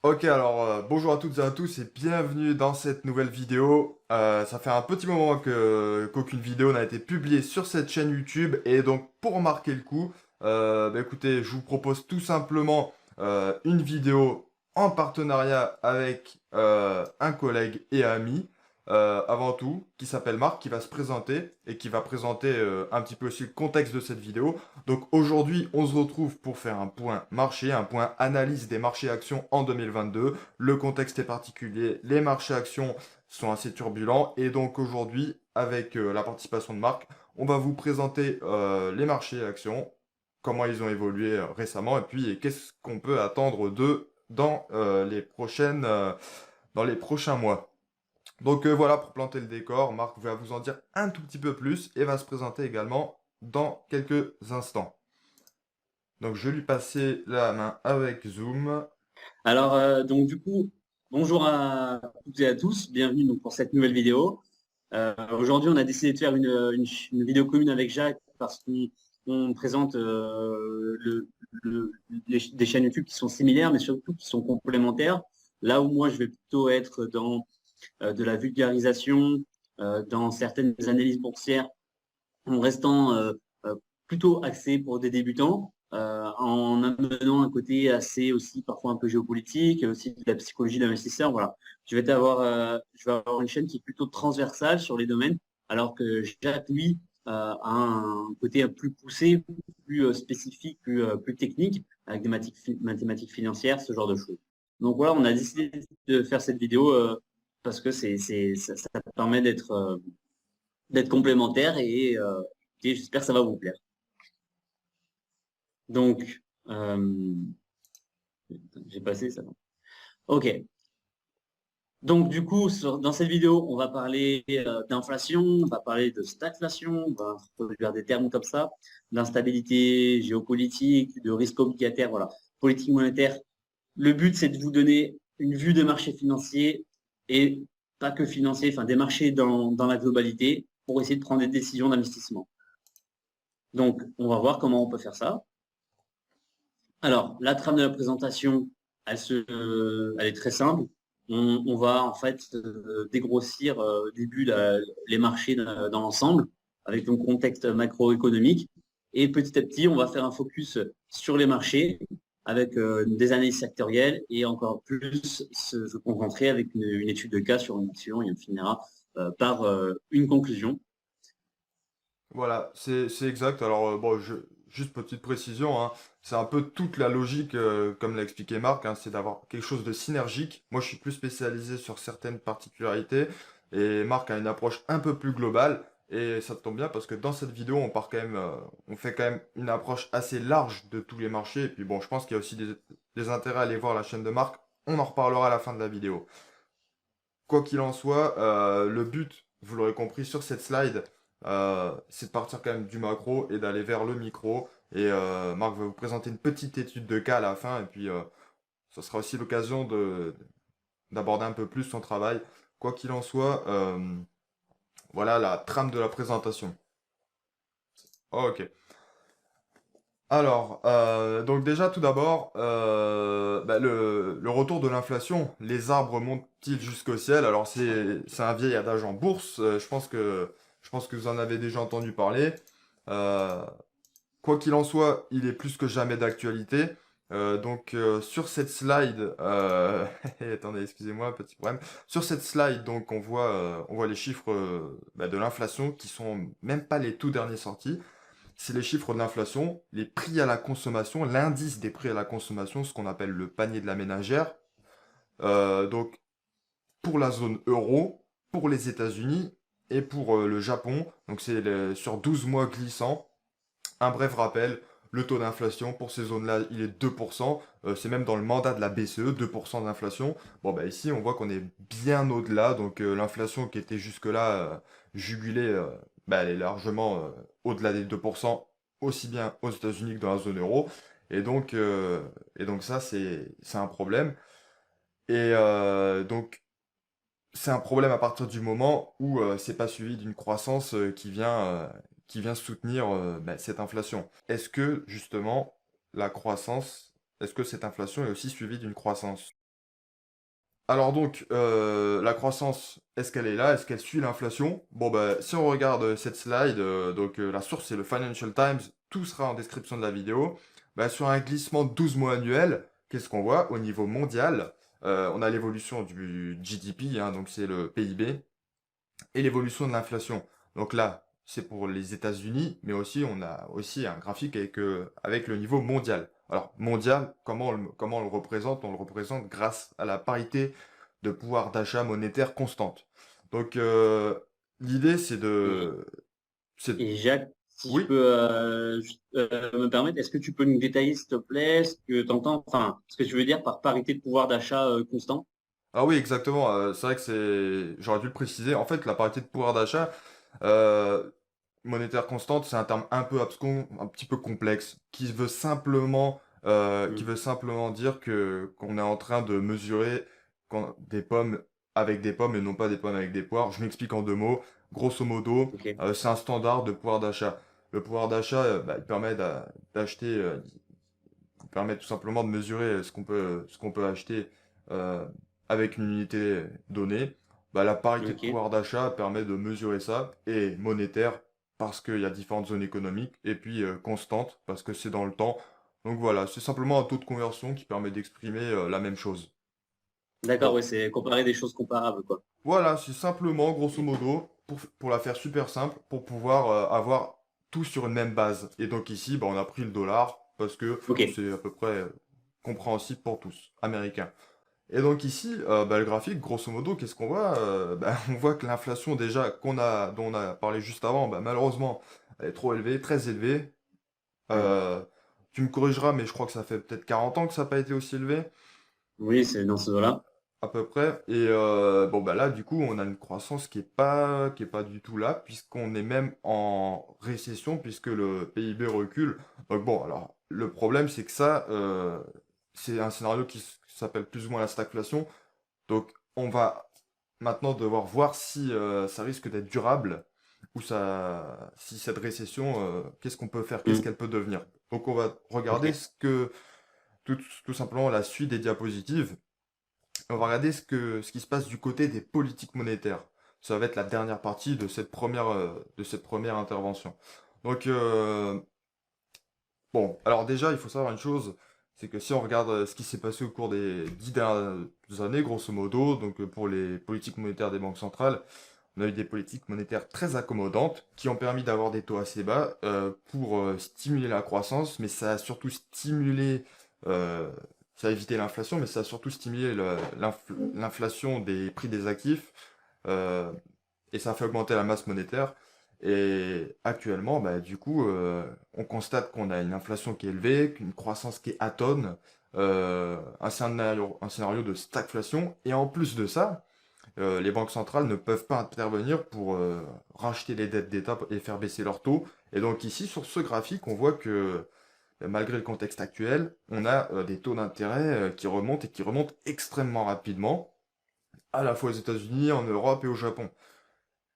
Ok, alors bonjour à toutes et à tous et bienvenue dans cette nouvelle vidéo. Ça fait un petit moment qu'aucune vidéo n'a été publiée sur cette chaîne YouTube et donc pour marquer le coup, écoutez, je vous propose tout simplement une vidéo en partenariat avec un collègue et ami, avant tout, qui s'appelle Marc, qui va se présenter et qui va présenter un petit peu aussi le contexte de cette vidéo. Donc aujourd'hui, on se retrouve pour faire un point marché, un point analyse des marchés actions en 2022. Le contexte est particulier, les marchés actions sont assez turbulents et donc aujourd'hui, avec la participation de Marc, on va vous présenter les marchés actions, comment ils ont évolué récemment et puis qu'est-ce qu'on peut attendre d'eux dans dans les prochains mois. Donc voilà, pour planter le décor, Marc va vous en dire un tout petit peu plus et va se présenter également dans quelques instants. Donc je vais lui passer la main avec Zoom. Donc du coup, bonjour à toutes et à tous, bienvenue donc, pour cette nouvelle vidéo. Aujourd'hui, on a décidé de faire une vidéo commune avec Jacques parce qu'on présente des chaînes YouTube qui sont similaires, mais surtout qui sont complémentaires. Là où moi, je vais plutôt être dans de la vulgarisation, dans certaines analyses boursières en restant plutôt axé pour des débutants, en amenant un côté assez aussi parfois un peu géopolitique, et aussi de la psychologie d'investisseur. Voilà. Je vais avoir une chaîne qui est plutôt transversale sur les domaines, alors que Jacques, lui, a un côté plus poussé, plus spécifique, plus technique, avec des mathématiques financières, ce genre de choses. Donc voilà, on a décidé de faire cette vidéo parce que ça permet d'être complémentaire et j'espère que ça va vous plaire. Donc, j'ai passé ça. Ok. Donc, du coup, dans cette vidéo, on va parler d'inflation, on va parler de stagflation, on va introduire des termes comme ça, d'instabilité géopolitique, de risque obligataire, voilà, politique monétaire. Le but, c'est de vous donner une vue des marchés financiers et pas que financiers, enfin des marchés dans la globalité pour essayer de prendre des décisions d'investissement. Donc, on va voir comment on peut faire ça. Alors, la trame de la présentation, elle est très simple. On va en fait dégrossir au début les marchés dans l'ensemble avec un contexte macroéconomique. Et petit à petit, on va faire un focus sur les marchés avec des analyses sectorielles et encore plus se concentrer avec une étude de cas sur une action et on finira par une conclusion. Voilà, c'est exact. Alors bon, juste petite précision, hein, c'est un peu toute la logique, comme l'a expliqué Marc, hein, c'est d'avoir quelque chose de synergique. Moi, je suis plus spécialisé sur certaines particularités et Marc a une approche un peu plus globale. Et ça tombe bien parce que dans cette vidéo, on fait quand même une approche assez large de tous les marchés. Et puis bon, je pense qu'il y a aussi des intérêts à aller voir la chaîne de Marc. On en reparlera à la fin de la vidéo. Quoi qu'il en soit, le but, vous l'aurez compris sur cette slide, c'est de partir quand même du macro et d'aller vers le micro. Et Marc va vous présenter une petite étude de cas à la fin. Et puis, ça sera aussi l'occasion d'aborder un peu plus son travail. Quoi qu'il en soit, voilà la trame de la présentation. Ok. Alors, donc déjà tout d'abord, le retour de l'inflation, les arbres montent-ils jusqu'au ciel? Alors c'est un vieil adage en bourse, je pense que vous en avez déjà entendu parler. Euh, Quoi qu'il en soit, il est plus que jamais d'actualité. Sur cette slide, attendez, excusez-moi, petit problème. Sur cette slide, donc on voit les chiffres de l'inflation qui sont même pas les tout derniers sortis. C'est les chiffres de l'inflation, les prix à la consommation, l'indice des prix à la consommation, ce qu'on appelle le panier de la ménagère. Donc pour la zone euro, pour les États-Unis et pour le Japon. Donc sur 12 mois glissants. Un bref rappel, le taux d'inflation pour ces zones-là, il est 2%. C'est même dans le mandat de la BCE, 2% d'inflation. Bon, bah ici, on voit qu'on est bien au-delà. Donc l'inflation qui était jusque-là jugulée, elle est largement au-delà des 2%, aussi bien aux États-Unis que dans la zone euro. Et donc, euh, et donc ça, c'est un problème. Donc, c'est un problème à partir du moment où c'est pas suivi d'une croissance qui vient soutenir cette inflation. Est-ce que justement la croissance, est-ce que cette inflation est aussi suivie d'une croissance? Alors donc, la croissance, est-ce qu'elle est là? Est-ce qu'elle suit l'inflation? Bon, bah, si on regarde cette slide, donc la source c'est le Financial Times, tout sera en description de la vidéo. Bah, sur un glissement de 12 mois annuel, qu'est-ce qu'on voit au niveau mondial? On a l'évolution du GDP, hein, donc c'est le PIB, et l'évolution de l'inflation. Donc là, c'est pour les États-Unis, mais aussi on a aussi un graphique avec le niveau mondial. Alors mondial, comment on le représente? On le représente grâce à la parité de pouvoir d'achat monétaire constante. Donc l'idée Et, c'est et Jacques, si je oui. peux me permettre, est-ce que tu peux nous détailler, s'il te plaît, ce que tu entends, enfin, ce que tu veux dire par parité de pouvoir d'achat constant? Ah oui, exactement. C'est vrai que j'aurais dû le préciser. En fait, la parité de pouvoir d'achat, euh, monétaire constante, c'est un terme un peu abscon, un petit peu complexe, qui Hmm. veut simplement dire que qu'on est en train de mesurer des pommes avec des pommes et non pas des pommes avec des poires. Je m'explique en 2 mots. Grosso modo, Ok, c'est un standard de pouvoir d'achat. Le pouvoir d'achat, bah, il permet d'acheter, il permet tout simplement de mesurer ce qu'on peut acheter euh, avec une unité donnée. Bah, la parité de ok, pouvoir d'achat permet de mesurer ça, et monétaire parce qu'il y a différentes zones économiques, et puis constante parce que c'est dans le temps. Donc voilà, c'est simplement un taux de conversion qui permet d'exprimer la même chose. d'accord, Donc ouais, c'est comparer des choses comparables, quoi. voilà, c'est simplement, grosso modo, pour la faire super simple, pour pouvoir avoir tout sur une même base. Et donc ici, bah, on a pris le dollar parce que Ok, c'est à peu près compréhensible pour tous, américains. Et donc ici, bah, le graphique, grosso modo, qu'est-ce qu'on voit? Bah, on voit que l'inflation déjà dont on a parlé juste avant, bah, malheureusement, elle est trop élevée, très élevée. ouais. Euh, Tu me corrigeras, mais je crois que ça fait peut-être 40 ans que ça n'a pas été aussi élevé. Oui, c'est dans ce dos-là. À peu près. Et bon bah là du coup on a une croissance qui est pas du tout là, puisqu'on est même en récession, puisque le PIB recule. Donc bon, alors le problème c'est que ça c'est un scénario qui s'appelle plus ou moins la stagflation. Donc on va maintenant devoir voir si ça risque d'être durable, ou ça si cette récession qu'est-ce qu'on peut faire, qu'est-ce Hmm. qu'elle peut devenir. Donc on va regarder Ok. tout simplement la suite des diapositives. On va regarder ce qui se passe du côté des politiques monétaires. Ça va être la dernière partie de cette première intervention. Donc, bon, alors déjà, il faut savoir une chose, c'est que si on regarde ce qui s'est passé au cours des 10 dernières années, grosso modo, donc pour les politiques monétaires des banques centrales, on a eu des politiques monétaires très accommodantes qui ont permis d'avoir des taux assez bas pour stimuler la croissance, mais ça a surtout stimulé, euh, ça a évité l'inflation, mais ça a surtout stimulé l'inflation des prix des actifs, euh, et ça a fait augmenter la masse monétaire. Et actuellement, bah, du coup, on constate qu'on a une inflation qui est élevée, qu'une croissance qui est atone, un scénario de stagflation, et en plus de ça, les banques centrales ne peuvent pas intervenir pour racheter les dettes d'État et faire baisser leurs taux. Et donc ici, sur ce graphique, on voit que malgré le contexte actuel, on a des taux d'intérêt qui remontent et qui remontent extrêmement rapidement, à la fois aux États-Unis, en Europe et au Japon.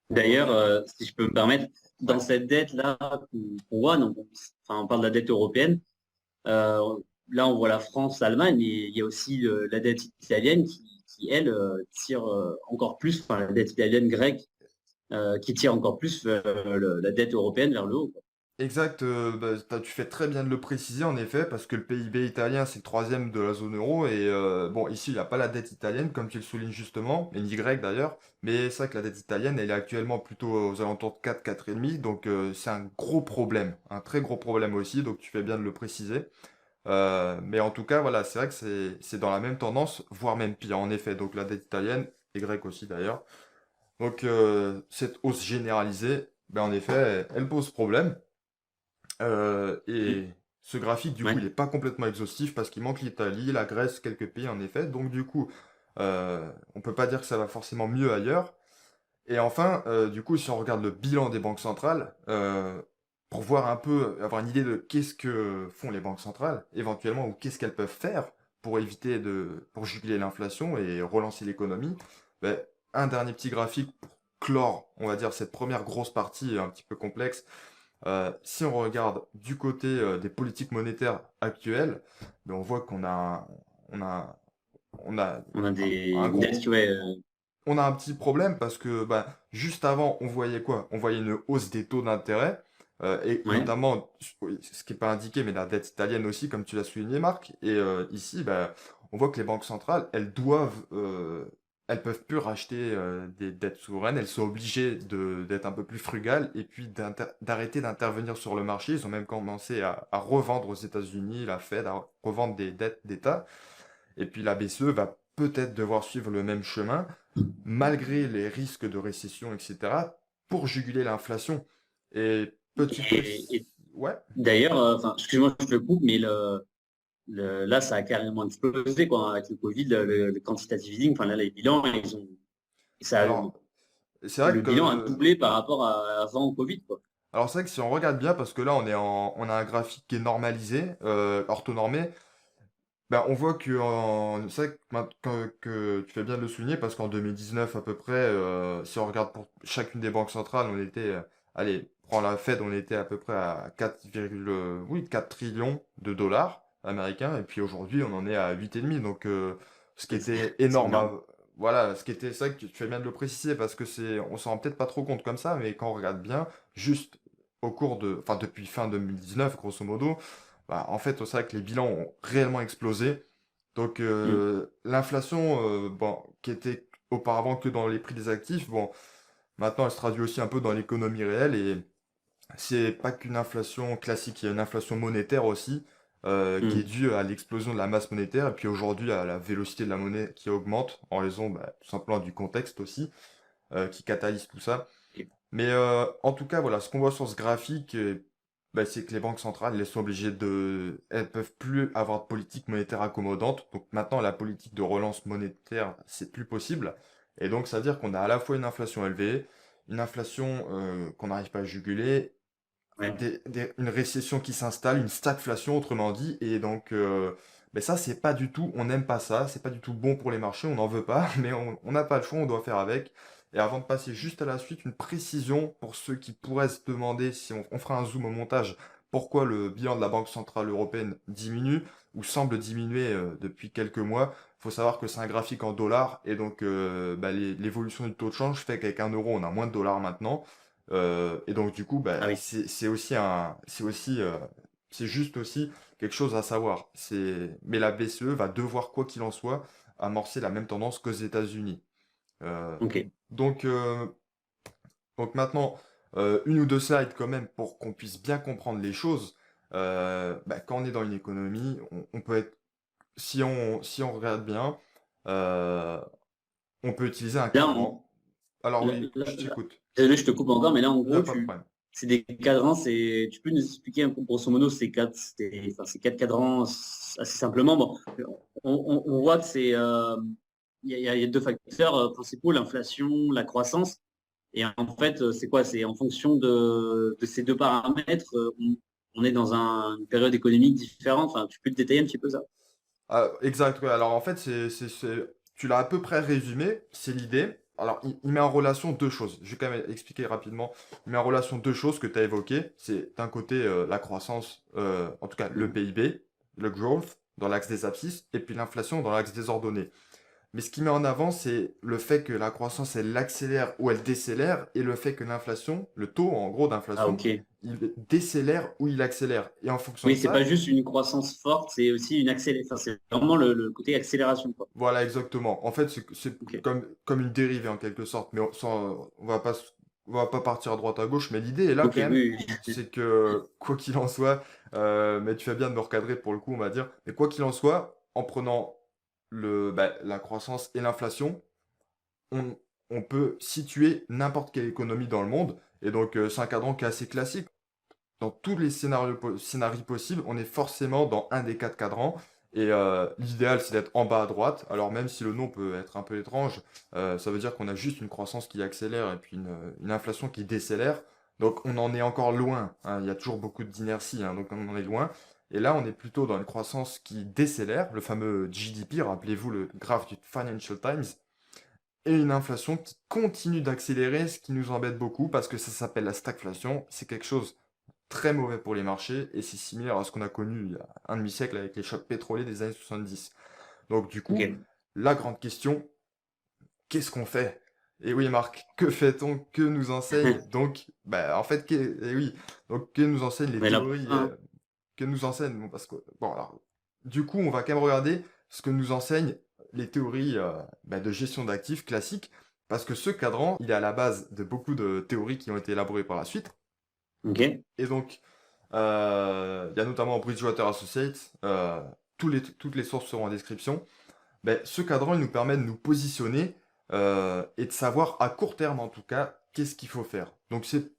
Donc, D'ailleurs, si je peux me permettre, dans ouais, cette dette-là qu'on voit, donc, enfin, on parle de la dette européenne, euh, là on voit la France, l'Allemagne, mais il y a aussi la dette italienne elle, tire encore plus, enfin la dette italienne grecque, qui tire encore plus la dette européenne vers le haut, quoi. exact, bah, tu fais très bien de le préciser en effet, parce que le PIB italien c'est le troisième de la zone euro, et bon, ici il n'y a pas la dette italienne, comme tu le soulignes justement, et ni grecque d'ailleurs, mais c'est vrai que la dette italienne elle est actuellement plutôt aux alentours de 4, 4,5, donc c'est un gros problème, un très gros problème aussi, donc tu fais bien de le préciser. Mais en tout cas, voilà, c'est vrai que c'est dans la même tendance, voire même pire en effet, donc la dette italienne, et grecque aussi d'ailleurs. Donc cette hausse généralisée, ben, en effet, elle pose problème. Mhm. Et ce graphique, du coup, Ouais. il n'est pas complètement exhaustif parce qu'il manque l'Italie, la Grèce, quelques pays en effet. Donc du coup, on peut pas dire que ça va forcément mieux ailleurs. Et enfin, du coup, si on regarde le bilan des banques centrales, pour voir un peu, avoir une idée de qu'est-ce que font les banques centrales, éventuellement, ou qu'est-ce qu'elles peuvent faire pour juguler l'inflation et relancer l'économie, ben, un dernier petit graphique pour clore, on va dire, cette première grosse partie un petit peu complexe. Si on regarde du côté des politiques monétaires actuelles, ben on voit qu'on a on a On a un une dette gros, qui, ouais, on a un petit problème parce que bah, juste avant, on voyait quoi? On voyait une hausse des taux d'intérêt, et ouais. notamment, oui, ce qui n'est pas indiqué, mais la dette italienne aussi, comme tu l'as souligné, Marc. Et ici, bah, on voit que les banques centrales, elles peuvent plus racheter des dettes souveraines. Elles sont obligées d'être un peu plus frugales et puis d'arrêter d'intervenir sur le marché. Ils ont même commencé à revendre aux États-Unis, la Fed, à revendre des dettes d'État. Et puis la BCE va peut-être devoir suivre le même chemin malgré les risques de récession, etc., pour juguler l'inflation. Et petite Et Ouais. d'ailleurs, enfin, excuse-moi, je te coupe, mais là, ça a carrément explosé, quoi, avec le Covid, le quantitative easing. Enfin, là, les bilans, Alors, c'est vrai le bilan a que, doublé par rapport à avant Covid, quoi. alors c'est vrai que si on regarde bien, parce que là on a un graphique qui est normalisé, orthonormé, ben on voit c'est vrai que, que tu fais bien de le souligner, parce qu'en 2019 à peu près, si on regarde pour chacune des banques centrales, on était, allez, prends la Fed, on était à peu près à 4 trillions de dollars américains, et puis aujourd'hui on en est à 8,5, donc ce qui était C'est énorme, énorme. voilà, c'est vrai que tu fais bien de le préciser, parce que on s'en rend peut-être pas trop compte comme ça, mais quand on regarde bien, juste enfin depuis fin 2019, grosso modo, bah, en fait, c'est vrai que les bilans ont réellement explosé. Donc, Mm. l'inflation, bon, qui était auparavant que dans les prix des actifs, bon, maintenant elle se traduit aussi un peu dans l'économie réelle, et c'est pas qu'une inflation classique, il y a une inflation monétaire aussi, qui est Mm. due à l'explosion de la masse monétaire, et puis aujourd'hui à la vélocité de la monnaie qui augmente en raison, bah, tout simplement du contexte aussi, qui catalyse tout ça. Ok. Mais en tout cas, voilà, ce qu'on voit sur ce graphique, bah, c'est que les banques centrales, elles sont obligées elles peuvent plus avoir de politique monétaire accommodante. Donc maintenant, la politique de relance monétaire, c'est plus possible. Et donc, ça veut dire qu'on a à la fois une inflation élevée, une inflation qu'on n'arrive pas à juguler, Ouais. une récession qui s'installe, une stagflation, autrement dit. Et donc, ben ça, c'est pas du tout, on n'aime pas ça, c'est pas du tout bon pour les marchés, on n'en veut pas, mais on n'a pas le choix, on doit faire avec. Et avant de passer juste à la suite, une précision pour ceux qui pourraient se demander, si on fera un zoom au montage, pourquoi le bilan de la Banque Centrale Européenne diminue ou semble diminuer depuis quelques mois. Il faut savoir que c'est un graphique en dollars, et donc bah, l'évolution du taux de change fait qu'avec 1 euro, on a moins de dollars maintenant. Et donc du coup, bah, Ah oui. c'est juste aussi quelque chose à savoir. Mais la BCE va devoir, quoi qu'il en soit, amorcer la même tendance qu'aux États-Unis. Euh, Ok. donc, euh, donc maintenant, une ou deux slides quand même pour qu'on puisse bien comprendre les choses. Bah, quand on est dans une économie, on peut être, si on regarde bien, euh, on peut utiliser un Là, cadran. Alors là, oui, là- je t'écoute. désolé, je te coupe encore, mais là, en Il n'y a gros, pas de problème. c'est des cadrans, tu peux nous expliquer un peu, grosso modo, enfin, ces quatre cadrans assez simplement. Bon, on voit que il y a deux facteurs principaux, l'inflation, la croissance. Et en fait, c'est quoi? C'est en fonction de ces deux paramètres, on est dans une période économique différente. Enfin, tu peux te détailler un petit peu ça? Ah, exact, ouais. Alors en fait, tu l'as à peu près résumé, c'est l'idée. Alors il met en relation deux choses. Je vais quand même expliquer rapidement. Il met en relation deux choses que tu as évoquées. C'est d'un côté la croissance, en tout cas le Mhm. PIB, le growth dans l'axe des abscisses, et puis l'inflation dans l'axe des ordonnées. Mais ce qui met en avant, c'est le fait que la croissance, elle accélère ou elle décélère, et le fait que l'inflation, le taux en gros Ah, d'inflation, ok. il décélère ou il accélère. Et en fonction de Oui, c'est pas ça, juste une croissance forte, c'est aussi une accélération. Enfin, c'est vraiment le côté accélération, quoi. voilà, exactement. En fait, c'est Ok. comme une dérivée en quelque sorte, mais on va pas partir à droite à gauche. Mais l'idée est là Ok, quand même, oui, oui. c'est que quoi qu'il en soit, mais tu fais bien de me recadrer pour le coup, on va dire. Mais quoi qu'il en soit, en prenant la croissance et l'inflation, on, on peut situer n'importe quelle économie dans le monde. Et donc, c'est un cadran qui est assez classique. Dans tous les scénarios possibles, on est forcément dans un des quatre cadrans. Et l'idéal, c'est d'être en bas à droite. Alors même si le nom peut être un peu étrange, ça veut dire qu'on a juste une croissance qui accélère et puis une inflation qui décélère. Donc on en est encore loin, hein. Il y a toujours beaucoup d'inertie, hein, donc on en est loin. Et là, on est plutôt dans une croissance qui décélère, le fameux GDP, rappelez-vous le graphe du Financial Times, et une inflation qui continue d'accélérer, ce qui nous embête beaucoup parce que ça s'appelle la stagflation. C'est quelque chose très mauvais pour les marchés, et c'est similaire à ce qu'on a connu il y a un demi-siècle avec les chocs pétroliers des années 70. Donc du coup, Ok. la grande question, qu'est-ce qu'on fait? Et oui, Marc, que fait-on? Que nous enseigne? Donc, en fait, et oui, donc, que nous enseignent les Mais là, théories, que nous enseignent, bon, parce que, bon, alors, du coup, on va quand même regarder ce que nous enseignent les théories de gestion d'actifs classiques, parce que ce cadran, il est à la base de beaucoup de théories qui ont été élaborées par la suite. ok. Et donc, il y a notamment Bridgewater Associates, toutes les sources seront en description. Ce cadran, il nous permet de nous positionner et de savoir à court terme, en tout cas, qu'est-ce qu'il faut faire. Donc, c'est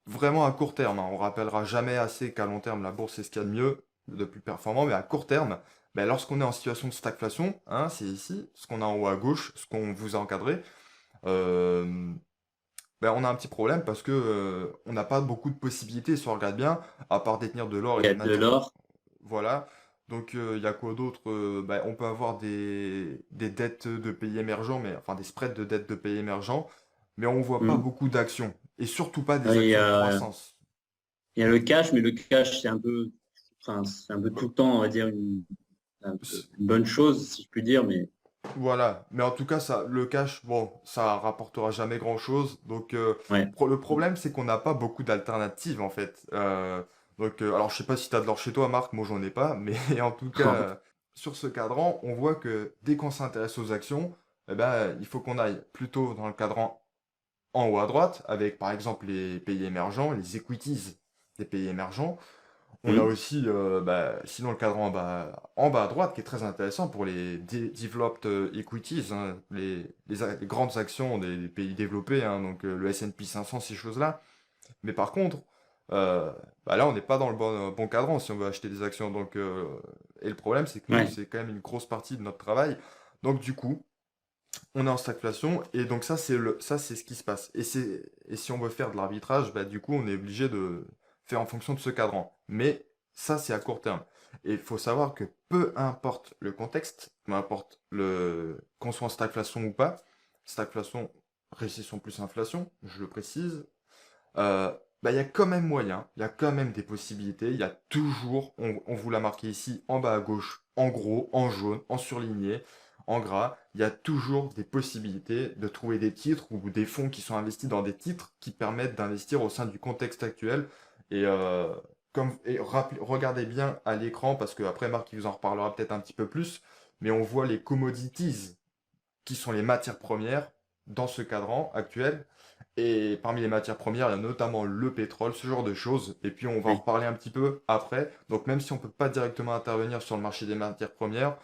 vraiment à court terme, hein. On rappellera jamais assez qu'à long terme, la bourse, c'est ce qu'il y a de mieux, de plus performant, mais à court terme, lorsqu'on est en situation de stagflation, hein, c'est ici, ce qu'on a en haut à gauche, ce qu'on vous a encadré, euh, on a un petit problème parce que on n'a pas beaucoup de possibilités, si on regarde bien, à part détenir de l'or et Il y des a de matériaux. l'or. Voilà. Donc il y a quoi d'autre? On peut avoir des dettes de pays émergents, mais enfin des spreads de dettes de pays émergents, mais on voit pas Hmm. beaucoup d'actions, et surtout pas des Il y actions de a, croissance. il y a le cash, mais le cash, c'est un peu tout le temps, on va dire, une bonne chose, si je puis dire, mais Voilà, mais en tout cas, ça, le cash, bon, ça rapportera jamais grand-chose. Donc, ouais. le problème, c'est qu'on n'a pas beaucoup d'alternatives, en fait. Alors, je sais pas si tu as de l'or chez toi, Marc, moi, j'en ai pas, mais en tout cas, sur ce cadran, on voit que dès qu'on s'intéresse aux actions, il faut qu'on aille plutôt dans le cadran en haut à droite, avec, par exemple, les pays émergents, les equities des pays émergents. On a Hmm. aussi, sinon le cadran en bas à droite qui est très intéressant pour les developed equities, hein, les grandes actions des pays développés, hein, donc le S&P 500, ces choses-là. Mais par contre, là, on n'est pas dans le bon cadran si on veut acheter des actions. Donc, et le problème, c'est que nous, Ouais. c'est quand même une grosse partie de notre travail. Donc, du coup, on est en stagflation et donc ça, c'est ce qui se passe. Et si on veut faire de l'arbitrage, du coup, on est obligé de faire en fonction de ce cadran. Mais ça, c'est à court terme. Et il faut savoir que peu importe le contexte, peu importe qu'on soit en stagflation ou pas, stagflation, récession plus inflation, je le précise, il y a quand même moyen, il y a quand même des possibilités, il y a toujours, on vous l'a marqué ici, en bas à gauche, en gros, en jaune, en surligné, en gras, il y a toujours des possibilités de trouver des titres ou des fonds qui sont investis dans des titres qui permettent d'investir au sein du contexte actuel. Et, regardez bien à l'écran, parce que après Marc il vous en reparlera peut-être un petit peu plus, mais on voit les commodities qui sont les matières premières dans ce cadran actuel. Et parmi les matières premières, il y a notamment le pétrole, ce genre de choses. Et puis on va en Oui. reparler un petit peu après. Donc même si on ne peut pas directement intervenir sur le marché des matières premières,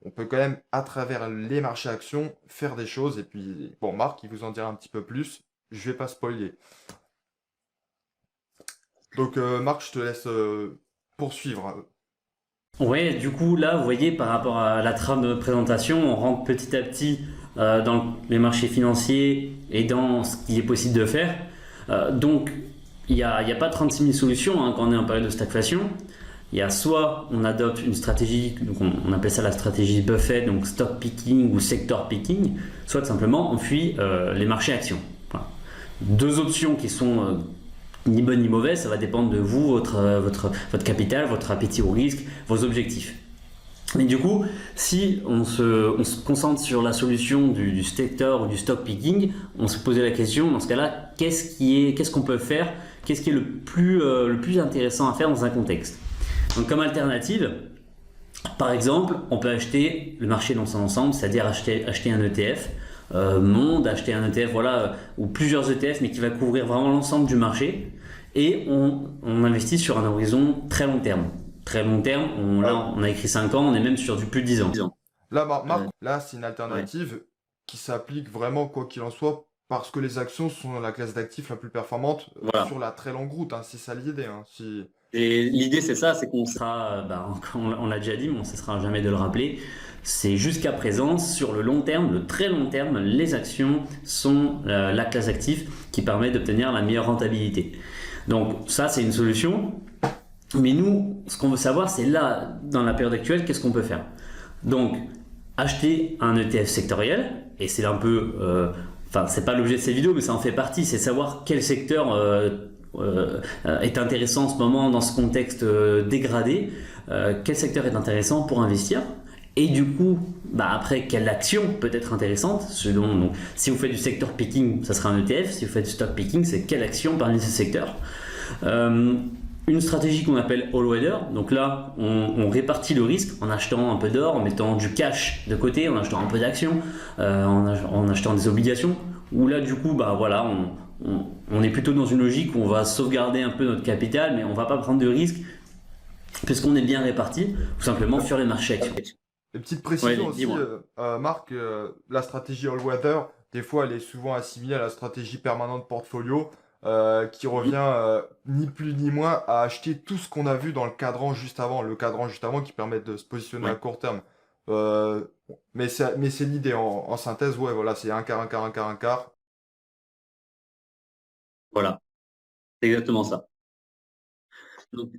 on peut quand même, à travers les marchés actions, faire des choses. Et puis, bon, Marc, il vous en dira un petit peu plus. Je vais pas spoiler. Donc, Marc, je te laisse poursuivre. Ouais, du coup, là, vous voyez, par rapport à la trame de notre présentation, on rentre petit à petit dans les marchés financiers et dans ce qu'il est possible de faire. Donc, il y a pas 36 000 solutions hein, quand on est en période de stagflation. Il y a soit on adopte une stratégie, donc on appelle ça la stratégie Buffett, donc stock picking ou sector picking, soit tout simplement on fuit les marchés actions. Voilà. Deux options qui sont ni bonnes ni mauvaises, ça va dépendre de vous, votre capital, votre appétit au risque, vos objectifs. Mais du coup, si on se concentre sur la solution du sector ou du stock picking, on se posait la question, dans ce cas-là, qu'est-ce qu'on peut faire, qu'est-ce qui est le plus intéressant à faire dans un contexte. Donc comme alternative, par exemple, on peut acheter le marché dans son ensemble, c'est-à-dire acheter un ETF, monde, acheter un ETF, voilà, ou plusieurs ETF, mais qui va couvrir vraiment l'ensemble du marché, et on investit sur un horizon très long terme. Très long terme, là on a écrit 5 ans, on est même sur du plus de 10 ans. Là, Marc, Euh, là, c'est une ouais. alternative qui s'applique vraiment, quoi qu'il en soit, parce que les actions sont la classe d'actifs la plus performante Voilà. sur la très longue route, hein. C'est ça l'idée, hein. Et l'idée c'est ça, c'est qu'on sera, on l'a déjà dit, mais on ne cessera jamais de le rappeler, c'est jusqu'à présent, sur le long terme, le très long terme, les actions sont la classe active qui permet d'obtenir la meilleure rentabilité. Donc ça c'est une solution, mais nous, ce qu'on veut savoir, c'est là, dans la période actuelle, qu'est-ce qu'on peut faire. Donc, acheter un ETF sectoriel, et c'est un peu, c'est pas l'objet de cette vidéo, mais ça en fait partie, c'est savoir quel secteur est intéressant en ce moment dans ce contexte dégradé, quel secteur est intéressant pour investir. Et du coup, après, quelle action peut être intéressante selon, donc, si vous faites du sector picking, ça sera un ETF. Si vous faites du stock picking, c'est quelle action parmi ces secteurs. Une stratégie qu'on appelle all-weather. Donc là, on répartit le risque en achetant un peu d'or, en mettant du cash de côté, en achetant un peu d'actions, en achetant des obligations. Où là, du coup, voilà, on est plutôt dans une logique où on va sauvegarder un peu notre capital, mais on ne va pas prendre de risques puisqu'on est bien réparti, tout simplement sur les marchés actions. Et petite précision Ouais, aussi, dis-moi. Marc, la stratégie all-weather, des fois, elle est souvent assimilée à la stratégie permanente portfolio, qui revient ni plus ni moins à acheter tout ce qu'on a vu dans le cadran juste avant qui permet de se positionner à Ouais, court terme. Euh, mais c'est l'idée en synthèse, ouais, voilà, c'est un quart, un quart, un quart, un quart. voilà, c'est exactement ça. Donc,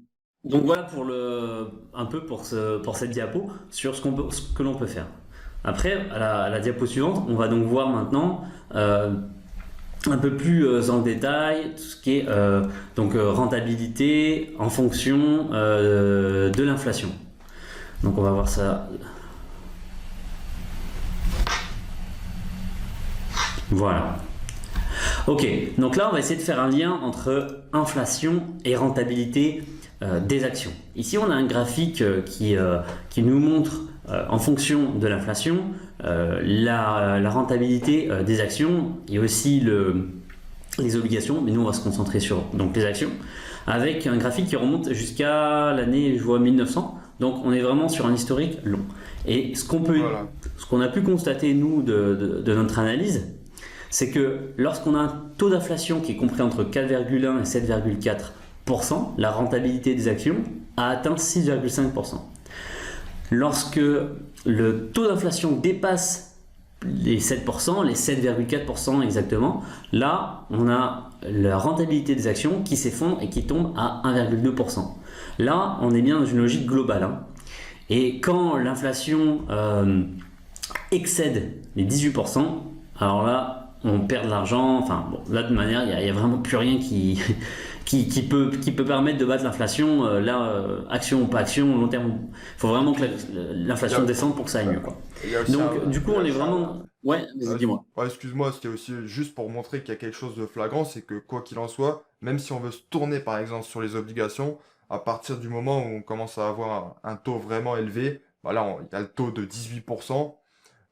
donc voilà pour un peu pour cette diapo sur ce que l'on peut faire. Après, à la diapo suivante, on va donc voir maintenant un peu plus en détail tout ce qui est rentabilité en fonction de l'inflation. Donc on va voir ça. Voilà. Ok, donc là on va essayer de faire un lien entre inflation et rentabilité des actions. Ici on a un graphique qui nous montre en fonction de l'inflation la rentabilité des actions et aussi les obligations, mais nous on va se concentrer sur donc, les actions, avec un graphique qui remonte jusqu'à l'année, je vois 1900, donc on est vraiment sur un historique long. Et ce Voilà. qu'on a pu constater nous de notre analyse, c'est que lorsqu'on a un taux d'inflation qui est compris entre 4,1 et 7,4%, la rentabilité des actions a atteint 6,5%. Lorsque le taux d'inflation dépasse les 7%, les 7,4% exactement, là on a la rentabilité des actions qui s'effondre et qui tombe à 1,2%. Là on est bien dans une logique globale. Et quand l'inflation excède les 18%, alors là on perd de l'argent. Enfin bon, là de manière, il y a vraiment plus rien qui peut permettre de battre l'inflation. Action ou pas action, long terme, il faut vraiment que Il y l'inflation a, descende pour que ça aille mieux, quoi. il y a aussi Donc du coup, on est vraiment. Ouais, vas-y, dis-moi. Ouais, excuse-moi, c'était aussi juste pour montrer qu'il y a quelque chose de flagrant, c'est que quoi qu'il en soit, même si on veut se tourner par exemple sur les obligations, à partir du moment où on commence à avoir un taux vraiment élevé, bah là il y a le taux de 18%,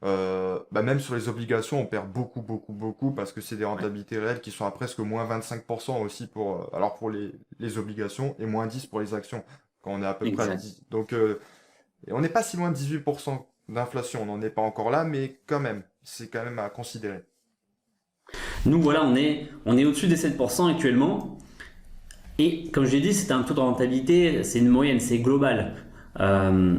même sur les obligations on perd beaucoup, beaucoup, beaucoup parce que c'est des Ouais, rentabilités réelles qui sont à presque moins 25% aussi alors pour les obligations et moins 10 pour les actions, quand on est à peu près à exact. 10. Donc et on n'est pas si loin de 18% d'inflation, on n'en est pas encore là, mais quand même, c'est quand même à considérer. Nous, voilà, on est au-dessus des 7% actuellement. Et comme je l'ai dit, c'est un taux de rentabilité, c'est une moyenne, c'est global. Euh,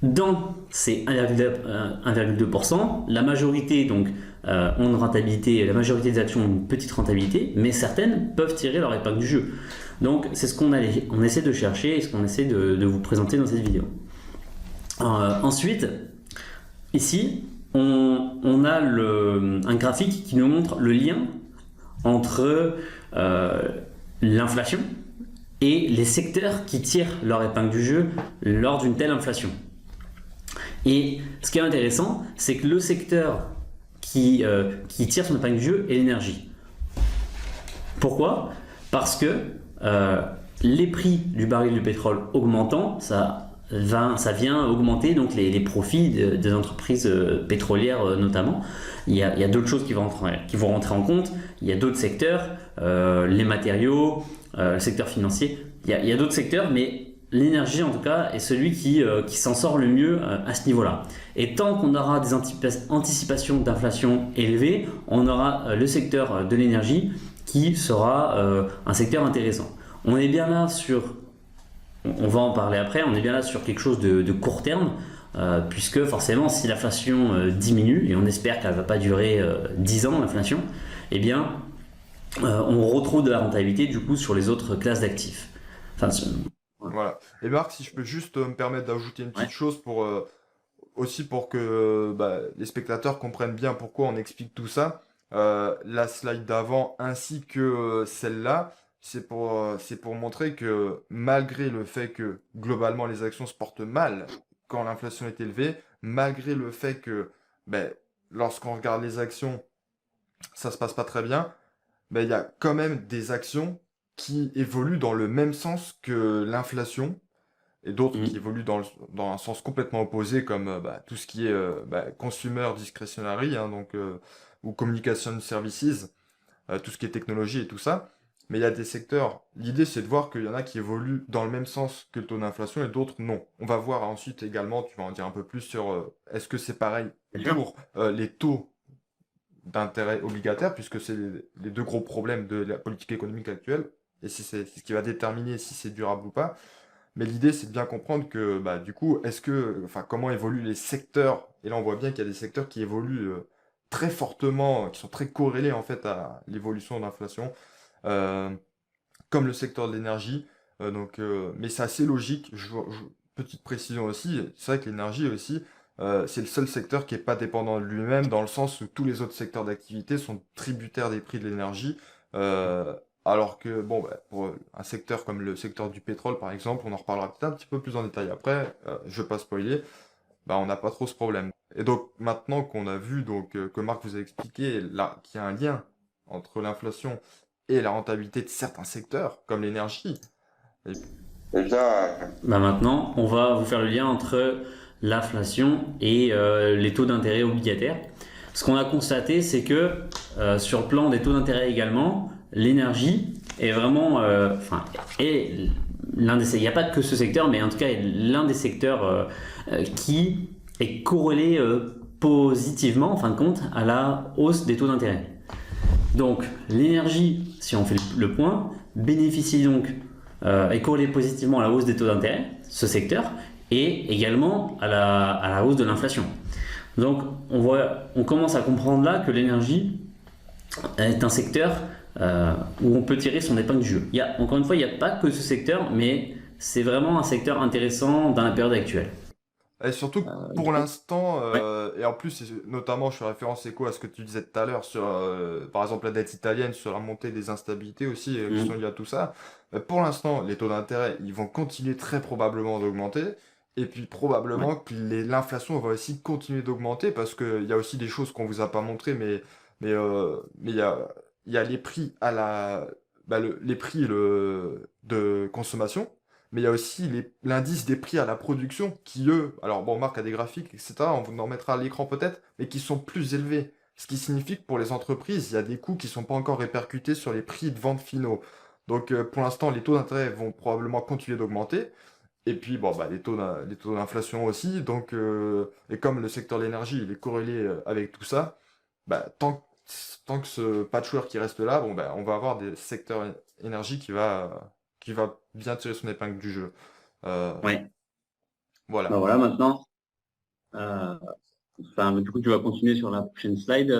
Dans ces 1,2%, la majorité donc ont une rentabilité, la majorité des actions ont une petite rentabilité, mais certaines peuvent tirer leur épingle du jeu. Donc c'est ce on essaie de chercher et ce qu'on essaie de vous présenter dans cette vidéo. Ensuite, ici, on a un graphique qui nous montre le lien entre l'inflation et les secteurs qui tirent leur épingle du jeu lors d'une telle inflation. Et ce qui est intéressant, c'est que le secteur qui tire son épingle du jeu est l'énergie. Pourquoi? Parce que les prix du baril de pétrole augmentant, ça vient augmenter donc les profits des entreprises pétrolières notamment. Il y a d'autres choses qui vont rentrer en compte. Il y a d'autres secteurs, les matériaux, le secteur financier. Il y a d'autres secteurs, mais l'énergie en tout cas est celui qui s'en sort le mieux à ce niveau-là. Et tant qu'on aura des anticipations d'inflation élevées, on aura le secteur de l'énergie qui sera un secteur intéressant. On est bien là on va en parler après, on est bien là sur quelque chose de court terme, puisque forcément si l'inflation diminue, et on espère qu'elle ne va pas durer 10 ans l'inflation, eh bien on retrouve de la rentabilité du coup sur les autres classes d'actifs. Enfin, Voilà. Et Marc, si je peux juste me permettre d'ajouter une petite Ouais, chose aussi pour que les spectateurs comprennent bien pourquoi on explique tout ça. La slide d'avant ainsi que celle-là, c'est pour montrer que malgré le fait que globalement les actions se portent mal quand l'inflation est élevée, malgré le fait que ben, lorsqu'on regarde les actions, ça se passe pas très bien, ben, il y a quand même des actions qui évoluent dans le même sens que l'inflation et d'autres qui Mhm. évoluent dans un sens complètement opposé, comme bah, tout ce qui est consumer discretionary, hein, ou communication services, tout ce qui est technologie et tout ça. Mais il y a des secteurs, l'idée c'est de voir qu'il y en a qui évoluent dans le même sens que le taux d'inflation et d'autres non. On va voir ensuite également, tu vas en dire un peu plus sur est-ce que c'est pareil Bien sûr. pour les taux d'intérêt obligataire, puisque c'est les deux gros problèmes de la politique économique actuelle, et si c'est ce qui va déterminer si c'est durable ou pas. Mais l'idée, c'est de bien comprendre que, bah, du coup, enfin, comment évoluent les secteurs? Et là, on voit bien qu'il y a des secteurs qui évoluent très fortement, qui sont très corrélés en fait à l'évolution de l'inflation, euh, comme le secteur de l'énergie. Mais c'est assez logique. Petite précision aussi, c'est vrai que l'énergie aussi, c'est le seul secteur qui n'est pas dépendant de lui-même, dans le sens où tous les autres secteurs d'activité sont tributaires des prix de l'énergie. Euh, alors que, bon, bah, pour un secteur comme le secteur du pétrole, par exemple, on en reparlera peut-être un petit peu plus en détail après, je vais pas spoiler, bah, on n'a pas trop ce problème. Et donc, maintenant qu'on a vu que Marc vous a expliqué là, qu'il y a un lien entre l'inflation et la rentabilité de certains secteurs, comme l'énergie, et Bah maintenant, on va vous faire le lien entre l'inflation et les taux d'intérêt obligataires. Ce qu'on a constaté, c'est que sur le plan des taux d'intérêt également, l'énergie est vraiment, est l'un des, il n'y a pas que ce secteur, mais en tout cas est l'un des secteurs qui est corrélé positivement, en fin de compte, à la hausse des taux d'intérêt. Donc l'énergie, si on fait le point, bénéficie donc est corrélée positivement à la hausse des taux d'intérêt, ce secteur, et également à la hausse de l'inflation. Donc on commence à comprendre là que l'énergie est un secteur où on peut tirer son épingle du jeu. Encore une fois, il n'y a pas que ce secteur, mais c'est vraiment un secteur intéressant dans la période actuelle. Et surtout que Du pour coup, l'instant, ouais. et en plus, notamment, je fais référence écho à ce que tu disais tout à l'heure sur, par exemple, la dette italienne, sur la montée des instabilités aussi, qui sont Mhm. liées à tout ça. Pour l'instant, les taux d'intérêt, ils vont continuer très probablement d'augmenter. Et puis Ouais. probablement que l'inflation va aussi continuer d'augmenter parce qu'il y a aussi des choses qu'on vous a pas montré, mais il y a les prix à les prix de consommation. Mais il y a aussi l'indice des prix à la production qui, eux, alors bon, Marc a des graphiques, etc., on vous en mettra à l'écran peut-être, mais qui sont plus élevés. Ce qui signifie que pour les entreprises, il y a des coûts qui sont pas encore répercutés sur les prix de vente finaux. Donc pour l'instant, les taux d'intérêt vont probablement continuer d'augmenter. Et puis, bon, bah, les taux d'inflation aussi. Et comme le secteur de l'énergie, il est corrélé avec tout ça, bah, tant que ce patchwork qui reste là, bon, bah, on va avoir des secteurs énergie qui va bien tirer son épingle du jeu. Euh, Ouais. Bah voilà. voilà, maintenant, euh, du coup, tu vas continuer sur la prochaine slide.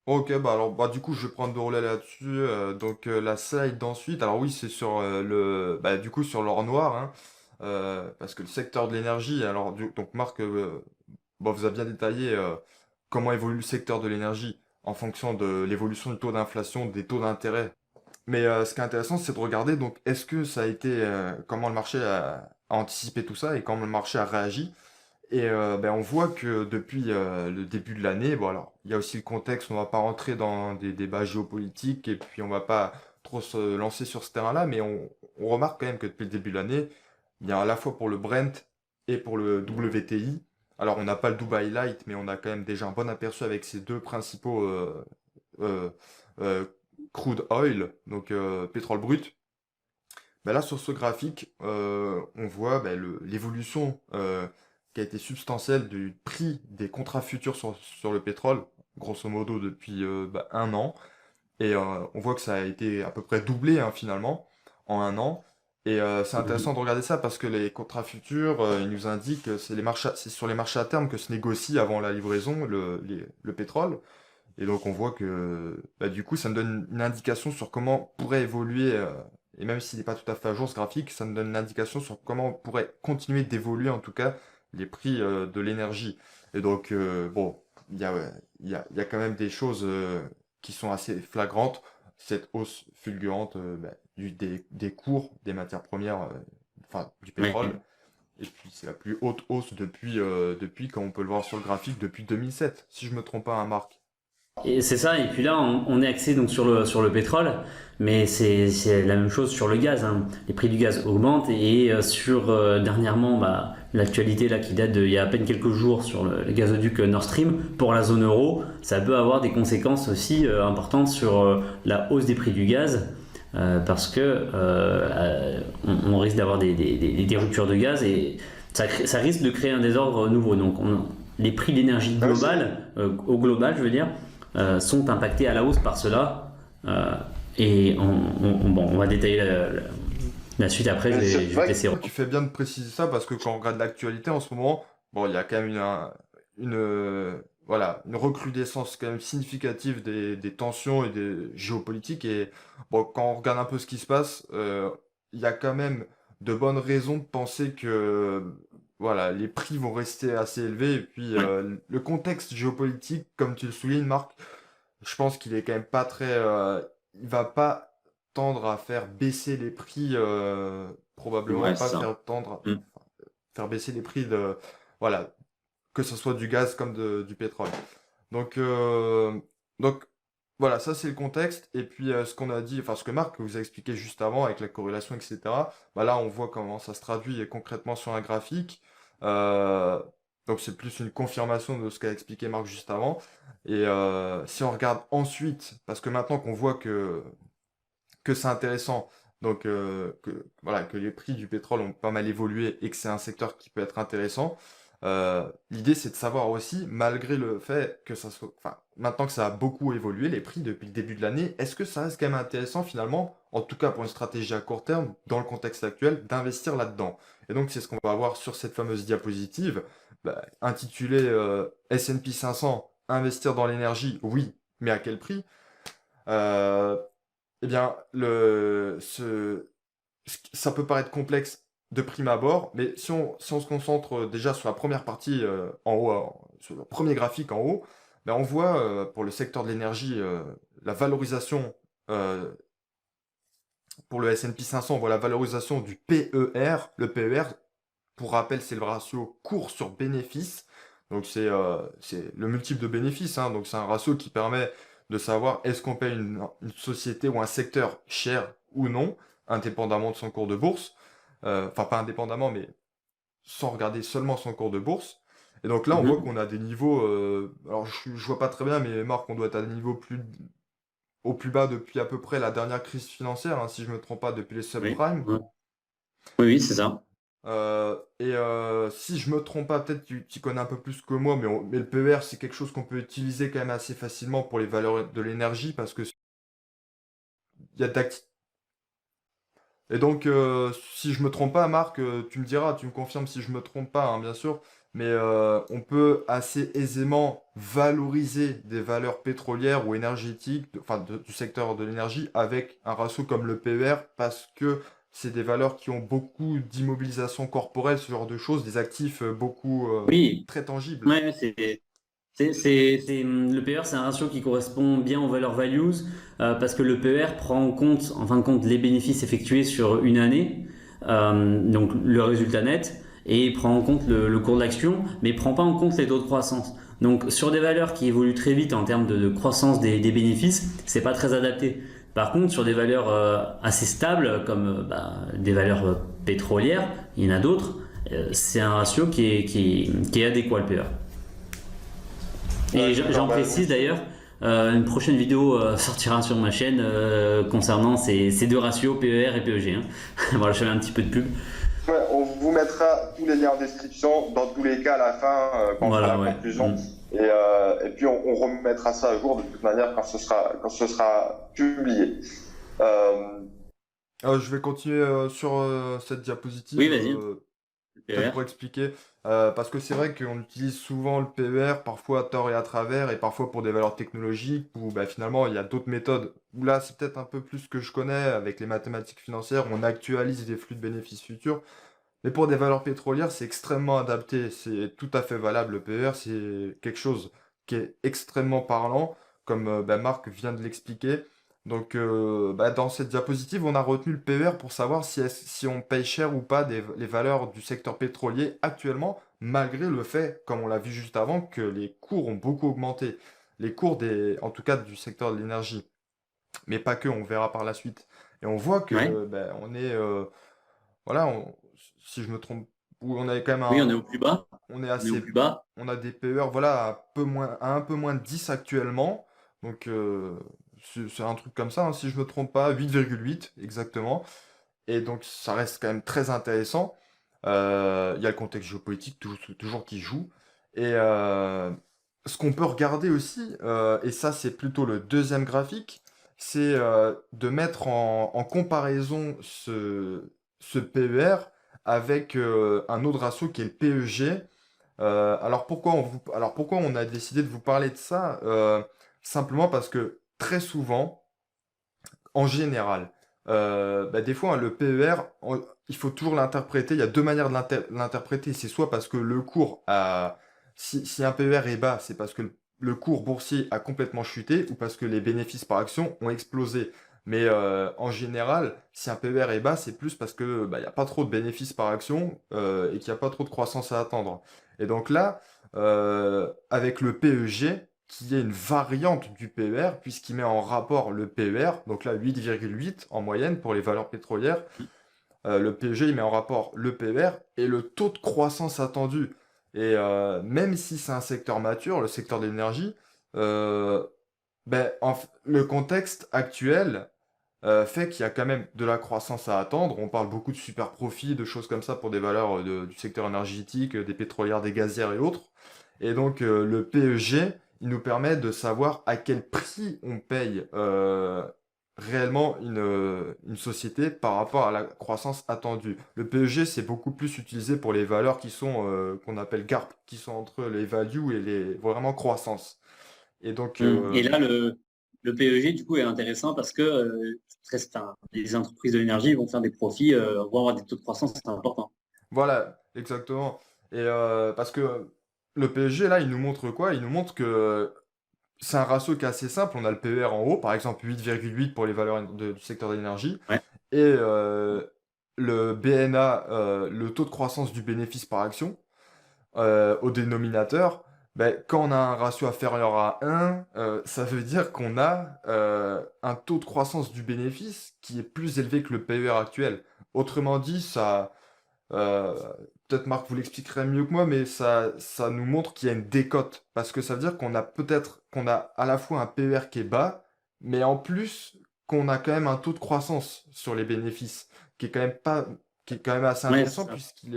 Ok, bah alors bah du coup je vais prendre le relais là-dessus. La slide d'ensuite, alors oui c'est sur du coup sur l'or noir, hein, parce que le secteur de l'énergie, donc Marc, bon, vous a bien détaillé comment évolue le secteur de l'énergie en fonction de l'évolution du taux d'inflation, des taux d'intérêt. Mais ce qui est intéressant, c'est de regarder donc est-ce que ça a été comment le marché a anticipé tout ça et comment le marché a réagi. Et on voit que depuis le début de l'année, bon alors, il y a aussi le contexte, on va pas rentrer dans des débats géopolitiques et puis on va pas trop se lancer sur ce terrain-là, mais on remarque quand même que depuis le début de l'année, il y a à la fois pour le Brent et pour le WTI, alors on n'a pas le Dubai Light, mais on a quand même déjà un bon aperçu avec ces deux principaux euh, euh, crude oil, donc pétrole brut. Ben là, sur ce graphique, on voit l'évolution qui a été substantielle du prix des contrats futurs sur le pétrole, grosso modo depuis un an. Et on voit que ça a été à peu près doublé hein, finalement en un an. Et c'est intéressant de regarder ça parce que les contrats futurs, ils nous indiquent que c'est sur les marchés à terme que se négocie avant la livraison le pétrole. Et donc on voit que du coup ça me donne une indication sur comment pourrait évoluer, et même s'il n'est pas tout à fait à jour ce graphique, ça me donne une indication sur comment pourrait continuer d'évoluer en tout cas les prix de l'énergie. Et donc bon, il y a quand même des choses qui sont assez flagrantes, cette hausse fulgurante des cours des matières premières, enfin du pétrole. Ouais. Et puis c'est la plus haute hausse depuis, comme on peut le voir sur le graphique, depuis 2007, si je me trompe pas, hein, Marc. Et c'est ça, et puis là on est axé donc sur le pétrole, mais c'est la même chose sur le gaz, hein. Les prix du gaz augmentent et dernièrement l'actualité là qui date d'il y a à peine quelques jours sur le gazoduc Nord Stream pour la zone euro, ça peut avoir des conséquences aussi importantes sur la hausse des prix du gaz. Parce que on risque d'avoir des ruptures de gaz et ça risque de créer un désordre nouveau. Donc les prix de l'énergie globale, au global je veux dire, sont impactés à la hausse par cela. Et on va détailler la suite après, je vais te laisser. Tu fais bien de préciser ça parce que quand on regarde l'actualité en ce moment, bon, il y a quand même voilà, une recrudescence quand même significative des tensions et des géopolitiques. Et bon, quand on regarde un peu ce qui se passe, il y a quand même de bonnes raisons de penser que voilà, les prix vont rester assez élevés. Et puis Ouais. le contexte géopolitique, comme tu le soulignes, Marc, je pense qu'il est quand même pas très. Il va pas tendre à faire baisser les prix, probablement Ouais, pas c'est ça. Mm. faire baisser les prix de. Voilà, que ce soit du gaz comme du pétrole. Donc, donc voilà, ça c'est le contexte. Et puis ce qu'on a dit, enfin ce que Marc vous a expliqué juste avant avec la corrélation, etc. Bah là, on voit comment ça se traduit concrètement sur un graphique. Euh, donc c'est plus une confirmation de ce qu'a expliqué Marc juste avant. Et si on regarde ensuite, parce que maintenant qu'on voit que c'est intéressant, donc voilà, que les prix du pétrole ont pas mal évolué et que c'est un secteur qui peut être intéressant. L'idée, c'est de savoir aussi, malgré le fait que ça soit, enfin, maintenant que ça a beaucoup évolué, les prix depuis le début de l'année, est-ce que ça reste quand même intéressant finalement, en tout cas pour une stratégie à court terme, dans le contexte actuel, d'investir là-dedans? Et donc, c'est ce qu'on va voir sur cette fameuse diapositive, intitulée S&P 500, investir dans l'énergie, oui, mais à quel prix? Euh, eh bien, ça peut paraître complexe de prime abord, mais si on se concentre déjà sur la première partie en haut, sur le premier graphique en haut, ben on voit pour le secteur de l'énergie la valorisation euh, pour le S&P 500, on voit la valorisation du PER. Le PER, pour rappel, c'est le ratio cours sur bénéfice. Donc c'est le multiple de bénéfices, hein. Donc c'est un ratio qui permet de savoir est-ce qu'on paye une société ou un secteur cher ou non, indépendamment de son cours de bourse. Enfin, pas indépendamment, mais sans regarder seulement son cours de bourse. Et donc là, on voit Mhm. qu'on a des niveaux. Alors, je vois pas très bien, mais Marc, on doit être à des niveaux au plus bas depuis à peu près la dernière crise financière, hein, si je me trompe pas, depuis les Oui. subprimes. Ouais. Oui, oui, c'est ça. Et si je me trompe pas, peut-être tu connais un peu plus que moi, mais le PER, c'est quelque chose qu'on peut utiliser quand même assez facilement pour les valeurs de l'énergie parce que il y a d'acti- Et donc, si je me trompe pas, Marc, tu me diras, tu me confirmes si je me trompe pas, hein, bien sûr, mais on peut assez aisément valoriser des valeurs pétrolières ou énergétiques, du secteur de l'énergie, avec un ratio comme le PER, parce que c'est des valeurs qui ont beaucoup d'immobilisation corporelle, ce genre de choses, des actifs beaucoup Oui. très tangibles. Ouais, Le PER, c'est un ratio qui correspond bien aux valeurs values parce que le PER prend en compte, en fin de compte, les bénéfices effectués sur une année, donc le résultat net, et il prend en compte le cours de l'action, mais il ne prend pas en compte les taux de croissance. Donc sur des valeurs qui évoluent très vite en termes de croissance des bénéfices, c'est pas très adapté. Par contre, sur des valeurs assez stables, comme des valeurs pétrolières, il y en a d'autres, c'est un ratio qui est adéquat, le PER. Et D'accord, j'en bah, oui. précise d'ailleurs, une prochaine vidéo sortira sur ma chaîne concernant ces deux ratios, PER et PEG, hein. Voilà, je fais un petit peu de pub. Ouais, on vous mettra tous les liens en description, dans tous les cas à la fin, quand on fera Voilà, la ouais. conclusion. Et puis on remettra ça à jour de toute manière quand ce sera publié. Euh, je vais continuer sur cette diapositive, Oui, vas-y. peut-être PER. pour expliquer, parce que c'est vrai qu'on utilise souvent le PER, parfois à tort et à travers, et parfois pour des valeurs technologiques, où bah, finalement il y a d'autres méthodes. Où là, c'est peut-être un peu plus ce que je connais avec les mathématiques financières, on actualise les flux de bénéfices futurs. Mais pour des valeurs pétrolières, c'est extrêmement adapté, c'est tout à fait valable. Le PER, c'est quelque chose qui est extrêmement parlant, comme bah, Marc vient de l'expliquer. Donc, dans cette diapositive, on a retenu le PER pour savoir si on paye cher ou pas les valeurs du secteur pétrolier actuellement, malgré le fait, comme on l'a vu juste avant, que les cours ont beaucoup augmenté. Les cours en tout cas du secteur de l'énergie. Mais pas que, on verra par la suite. Et on voit Ouais. que on est, voilà, si je me trompe, on est quand même Oui, on est au plus bas. on est On est au assez, plus bas. on a des PER, voilà, à un peu moins de 10 actuellement. Donc, c'est un truc comme ça, hein, si je me trompe pas, 8,8 exactement. Et donc, ça reste quand même très intéressant. Il y a le contexte géopolitique toujours qui joue. Et ce qu'on peut regarder aussi, et ça c'est plutôt le deuxième graphique, c'est de mettre en comparaison ce PER avec un autre ratio qui est le PEG. Alors pourquoi on a décidé de vous parler de ça? Simplement parce que très souvent, en général, des fois, hein, le PER, il faut toujours l'interpréter. Il y a deux manières de l'interpréter. C'est soit parce que le cours a... Si un PER est bas, c'est parce que le cours boursier a complètement chuté ou parce que les bénéfices par action ont explosé. Mais en général, si un PER est bas, c'est plus parce que il n'y a pas trop de bénéfices par action et qu'il n'y a pas trop de croissance à attendre. Et donc là, avec le PEG, qui est une variante du PER, puisqu'il met en rapport le PER, donc là 8,8 en moyenne pour les valeurs pétrolières. Le PEG, il met en rapport le PER et le taux de croissance attendu. Et même si c'est un secteur mature, le secteur de l'énergie, euh, le contexte actuel fait qu'il y a quand même de la croissance à attendre. On parle beaucoup de super profits, de choses comme ça pour des valeurs du secteur énergétique, des pétrolières, des gazières et autres. Et donc le PEG, il nous permet de savoir à quel prix on paye réellement une société par rapport à la croissance attendue. Le PEG, c'est beaucoup plus utilisé pour les valeurs qui sont qu'on appelle GARP, qui sont entre les values et les vraiment croissance. Et donc Et là, le PEG, du coup, est intéressant parce que les entreprises de l'énergie vont faire des profits, vont avoir des taux de croissance importants. voilà, exactement. Et parce que le PSG, là, il nous montre quoi? Il nous montre que c'est un ratio qui est assez simple. On a le PER en haut, par exemple 8,8 pour les valeurs du secteur de l'énergie. Ouais. Et le BNA, le taux de croissance du bénéfice par action, au dénominateur. Quand on a un ratio inférieur à 1, ça veut dire qu'on a un taux de croissance du bénéfice qui est plus élevé que le PER actuel. Autrement dit, ça, euh, peut-être Marc vous l'expliquerait mieux que moi, mais ça nous montre qu'il y a une décote. Parce que ça veut dire qu'on a à la fois un PER qui est bas, mais en plus qu'on a quand même un taux de croissance sur les bénéfices, qui est quand même pas, qui est quand même assez Ouais, c'est intéressant ça.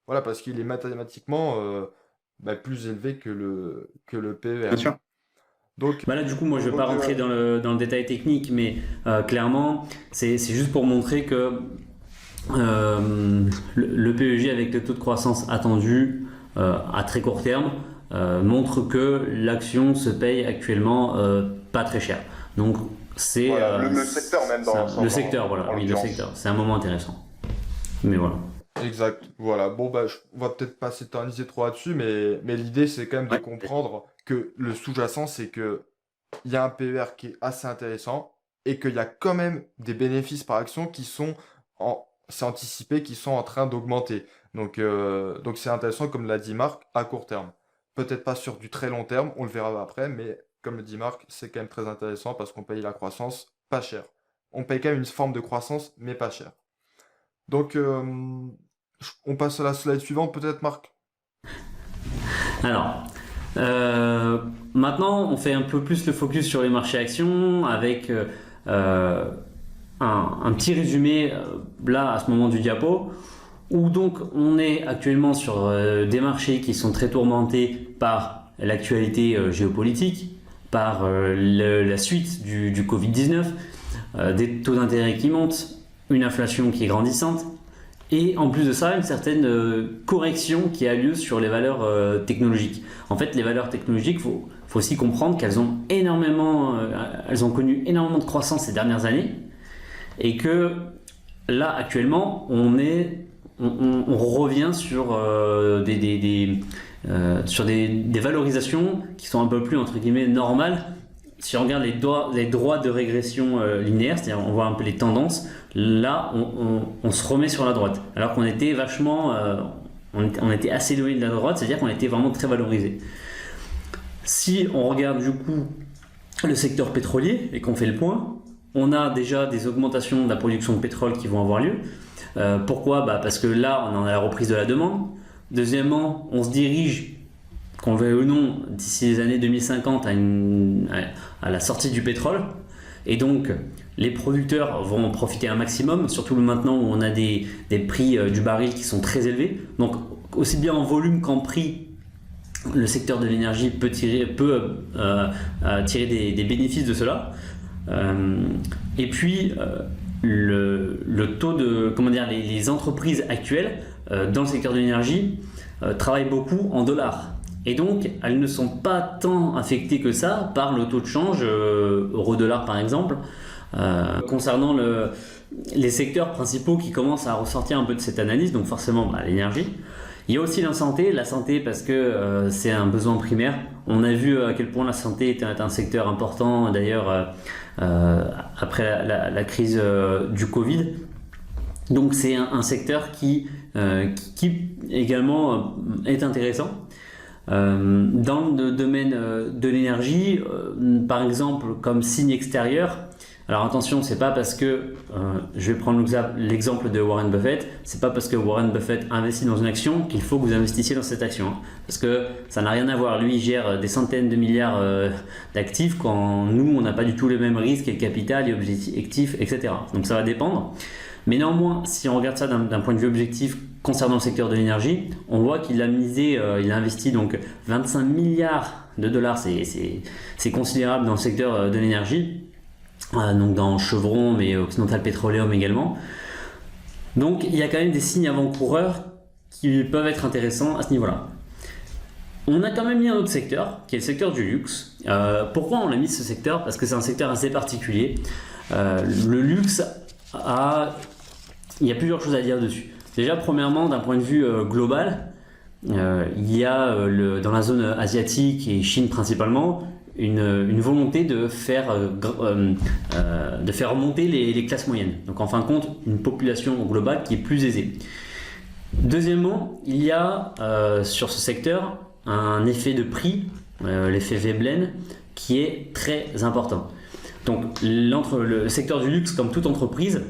voilà, parce qu'il est mathématiquement plus élevé que le PER. Bien sûr. Donc, Bah là, du coup, moi, je ne vais pas donc, rentrer dans le détail technique, mais clairement, c'est juste pour montrer que le PEG avec le taux de croissance attendu à très court terme montre que l'action se paye actuellement pas très cher. Donc, c'est voilà, le secteur même le secteur, voilà, oui, le secteur. C'est un moment intéressant. Mais voilà. exact, voilà. Bon, on va peut-être pas s'éterniser trop là-dessus, mais l'idée, c'est quand même de Ouais. comprendre que le sous-jacent, c'est que il y a un PER qui est assez intéressant et qu'il y a quand même des bénéfices par action c'est anticipé, qui sont en train d'augmenter. Donc c'est intéressant, comme l'a dit Marc, à court terme. Peut-être pas sur du très long terme, on le verra après, mais comme le dit Marc, c'est quand même très intéressant parce qu'on paye la croissance pas cher. On paye quand même une forme de croissance, mais pas cher. Donc, on passe à la slide suivante, peut-être, Marc? Alors, maintenant, on fait un peu plus le focus sur les marchés actions avec un petit résumé là à ce moment du diapo où donc on est actuellement sur des marchés qui sont très tourmentés par l'actualité géopolitique, par la suite du Covid-19, des taux d'intérêt qui montent, une inflation qui est grandissante et en plus de ça une certaine correction qui a lieu sur les valeurs technologiques. En fait, les valeurs technologiques, faut aussi comprendre qu'elles ont elles ont connu énormément de croissance ces dernières années et que là actuellement on revient sur sur des valorisations qui sont un peu plus entre guillemets normales si on regarde les droits de régression linéaire, c'est-à-dire on voit un peu les tendances, là on se remet sur la droite. Alors qu'on était vachement, on était assez éloigné de la droite, c'est-à-dire qu'on était vraiment très valorisé. Si on regarde du coup le secteur pétrolier et qu'on fait le point, on a déjà des augmentations de la production de pétrole qui vont avoir lieu. Pourquoi? Parce que là, on en a la reprise de la demande. Deuxièmement, on se dirige, qu'on le veuille ou non, d'ici les années 2050 à la sortie du pétrole. Et donc, les producteurs vont en profiter un maximum, surtout maintenant où on a des prix du baril qui sont très élevés. Donc, aussi bien en volume qu'en prix, le secteur de l'énergie peut tirer des bénéfices de cela. Et puis, le taux de, les entreprises actuelles dans le secteur de l'énergie travaillent beaucoup en dollars. Et donc, elles ne sont pas tant affectées que ça par le taux de change euro-dollar par exemple. Concernant les secteurs principaux qui commencent à ressortir un peu de cette analyse, donc forcément l'énergie. Il y a aussi la santé parce que c'est un besoin primaire. On a vu à quel point la santé était un secteur important d'ailleurs après la crise du Covid. Donc c'est un secteur qui également est intéressant. Dans le domaine de l'énergie, par exemple comme signe extérieur, alors attention, c'est pas parce que, je vais prendre l'exemple de Warren Buffett, c'est pas parce que Warren Buffett investit dans une action qu'il faut que vous investissiez dans cette action. Parce que ça n'a rien à voir. Lui, il gère des centaines de milliards d'actifs quand nous, on n'a pas du tout les mêmes risques et capital et objectifs, etc. Donc ça va dépendre. Mais néanmoins, si on regarde ça d'un point de vue objectif concernant le secteur de l'énergie, on voit qu'il a il a investi donc 25 milliards de dollars, c'est considérable dans le secteur de l'énergie. Donc dans Chevron, mais Occidental Petroleum également. Donc il y a quand même des signes avant-coureurs qui peuvent être intéressants à ce niveau-là. On a quand même mis un autre secteur, qui est le secteur du luxe. Pourquoi on a mis ce secteur? Parce que c'est un secteur assez particulier. Le luxe, il y a plusieurs choses à dire dessus. Déjà, premièrement, d'un point de vue global, il y a dans la zone asiatique et Chine principalement, une volonté de faire monter les classes moyennes. Donc en fin de compte, une population globale qui est plus aisée. Deuxièmement, il y a sur ce secteur un effet de prix, l'effet Veblen, qui est très important. Donc le secteur du luxe, comme toute entreprise...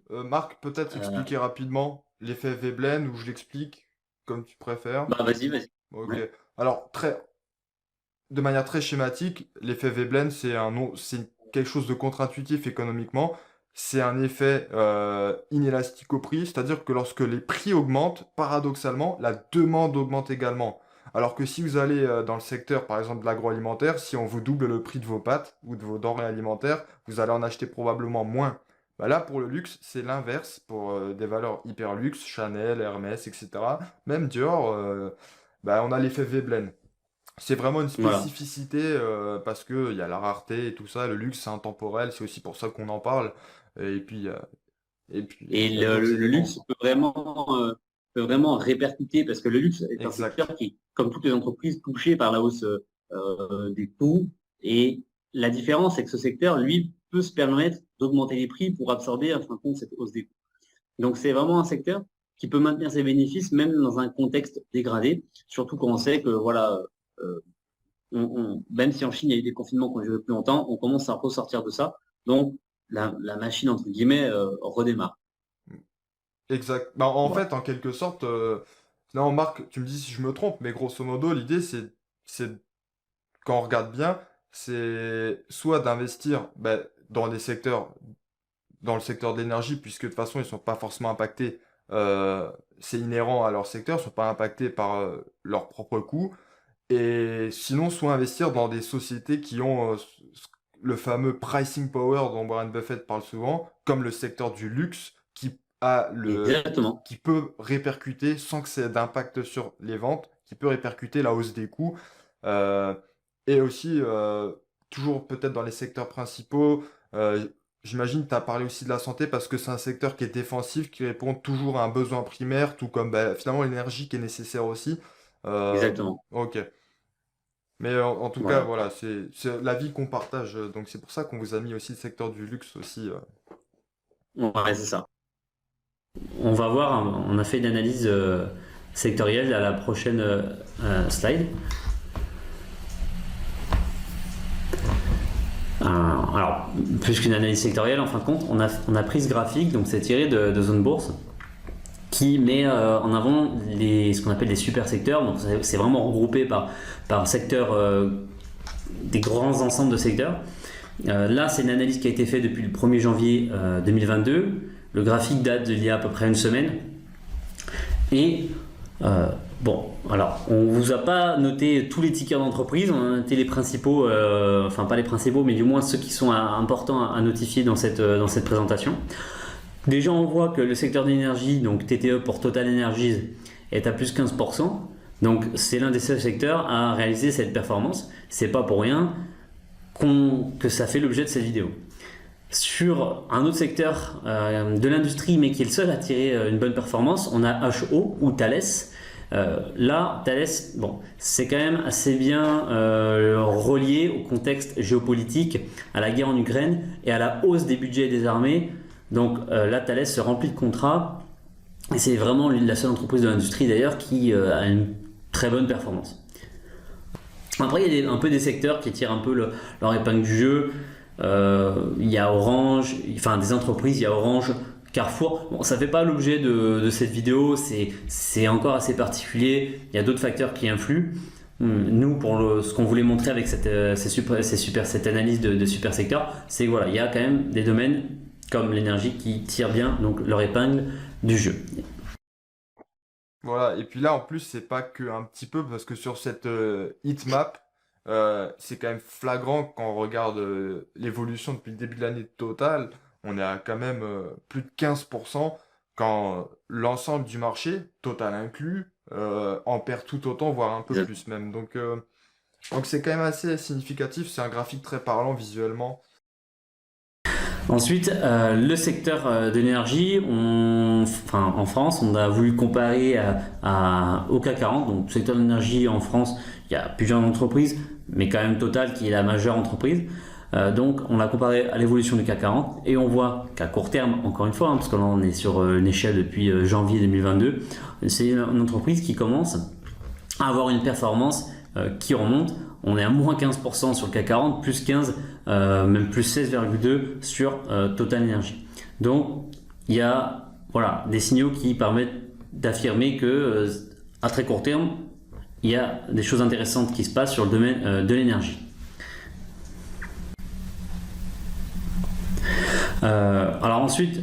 Marc, peut-être expliquer rapidement l'effet Veblen, ou je l'explique comme tu préfères. Vas-y. Ok. Ouais. Alors, de manière très schématique, l'effet Veblen, c'est quelque chose de contre-intuitif économiquement. C'est un effet inélastique au prix, c'est-à-dire que lorsque les prix augmentent, paradoxalement, la demande augmente également. Alors que si vous allez dans le secteur, par exemple, de l'agroalimentaire, si on vous double le prix de vos pâtes ou de vos denrées alimentaires, vous allez en acheter probablement moins. Là, pour le luxe, c'est l'inverse. Pour des valeurs hyper luxe, Chanel, Hermès, etc., même Dior, on a l'effet Veblen. C'est vraiment une Voilà. spécificité parce que il y a la rareté et tout ça. Le luxe, c'est intemporel. C'est aussi pour ça qu'on en parle. Et puis, Et il y a d'autres le éléments. luxe peut vraiment répercuter, parce que le luxe est un Exact. secteur qui est, comme toutes les entreprises, touché par la hausse des coûts. Et la différence, c'est que ce secteur, lui, peut se permettre d'augmenter les prix pour absorber, en fin de compte, cette hausse des coûts. Donc c'est vraiment un secteur qui peut maintenir ses bénéfices même dans un contexte dégradé, surtout quand on sait que voilà, euh, même si en Chine il y a eu des confinements qui ont duré plus longtemps, on commence à ressortir de ça. Donc la machine entre guillemets redémarre. Exact. En Voilà. fait, en quelque sorte, non, Marc, tu me dis si je me trompe, mais grosso modo, l'idée, c'est, quand on regarde bien, c'est soit d'investir dans des secteurs, dans le secteur de l'énergie, puisque de toute façon, ils sont pas forcément impactés, c'est inhérent à leur secteur, ils sont pas impactés par leurs propres coûts. Et sinon, soit investir dans des sociétés qui ont le fameux pricing power dont Warren Buffett parle souvent, comme le secteur du luxe, Exactement. qui peut répercuter sans que ça ait d'impact sur les ventes, qui peut répercuter la hausse des coûts. Euh, et aussi, toujours peut-être dans les secteurs principaux, j'imagine que tu as parlé aussi de la santé parce que c'est un secteur qui est défensif, qui répond toujours à un besoin primaire, tout comme finalement l'énergie qui est nécessaire aussi. Euh, Exactement. ok. Mais en tout cas, Voilà. voilà, c'est l'avis qu'on partage. Donc c'est pour ça qu'on vous a mis aussi le secteur du luxe aussi. Ouais, c'est ça. On va voir, hein, on a fait une analyse sectorielle à la prochaine slide. Alors, plus qu'une analyse sectorielle, en fin de compte, on a pris ce graphique, donc c'est tiré de Zone Bourse, qui met en avant ce qu'on appelle les super secteurs. Donc c'est vraiment regroupé par secteur, des grands ensembles de secteurs. Là, c'est une analyse qui a été faite depuis le 1er janvier 2022. Le graphique date d'il y a à peu près une semaine. Et bon, alors, on ne vous a pas noté tous les tickers d'entreprise, on a noté les principaux, enfin pas les principaux, mais du moins ceux qui sont importants à notifier dans cette présentation. Déjà, on voit que le secteur d'énergie, donc TTE pour Total Energies, est à plus 15%. Donc, c'est l'un des seuls secteurs à réaliser cette performance. C'est pas pour rien que ça fait l'objet de cette vidéo. Sur un autre secteur de l'industrie, mais qui est le seul à tirer une bonne performance, on a HO ou Thales. Là, Thales, bon, c'est quand même assez bien relié au contexte géopolitique, à la guerre en Ukraine et à la hausse des budgets des armées. Donc là, Thales se remplit de contrats et c'est vraiment la seule entreprise de l'industrie d'ailleurs qui a une très bonne performance. Après, il y a un peu des secteurs qui tirent un peu leur épingle du jeu. Il y a Orange, enfin des entreprises, il y a Orange, Carrefour. Bon, ça ne fait pas l'objet de cette vidéo, c'est encore assez particulier. Il y a d'autres facteurs qui influent. Nous, pour ce qu'on voulait montrer avec cette analyse de super secteurs, c'est que voilà, il y a quand même des domaines comme l'énergie qui tirent bien donc leur épingle du jeu. Voilà, et puis là en plus c'est pas que un petit peu parce que sur cette heatmap, c'est quand même flagrant quand on regarde l'évolution depuis le début de l'année totale, on est à quand même plus de 15% quand l'ensemble du marché, total inclus, en perd tout autant, voire un peu Exact. plus même. Donc c'est quand même assez significatif, c'est un graphique très parlant visuellement. Ensuite, le secteur de l'énergie, en France, on a voulu comparer au CAC 40. Donc, le secteur de l'énergie en France, il y a plusieurs entreprises, mais quand même Total qui est la majeure entreprise. Donc, on a comparé à l'évolution du CAC 40 et on voit qu'à court terme, encore une fois, parce que là on est sur une échelle depuis janvier 2022, c'est une entreprise qui commence à avoir une performance qui remonte. On est à moins 15% sur le CAC 40, plus 15, même plus 16,2 sur Total Energy. Donc, il y a voilà, des signaux qui permettent d'affirmer que à très court terme, il y a des choses intéressantes qui se passent sur le domaine de l'énergie. Alors ensuite,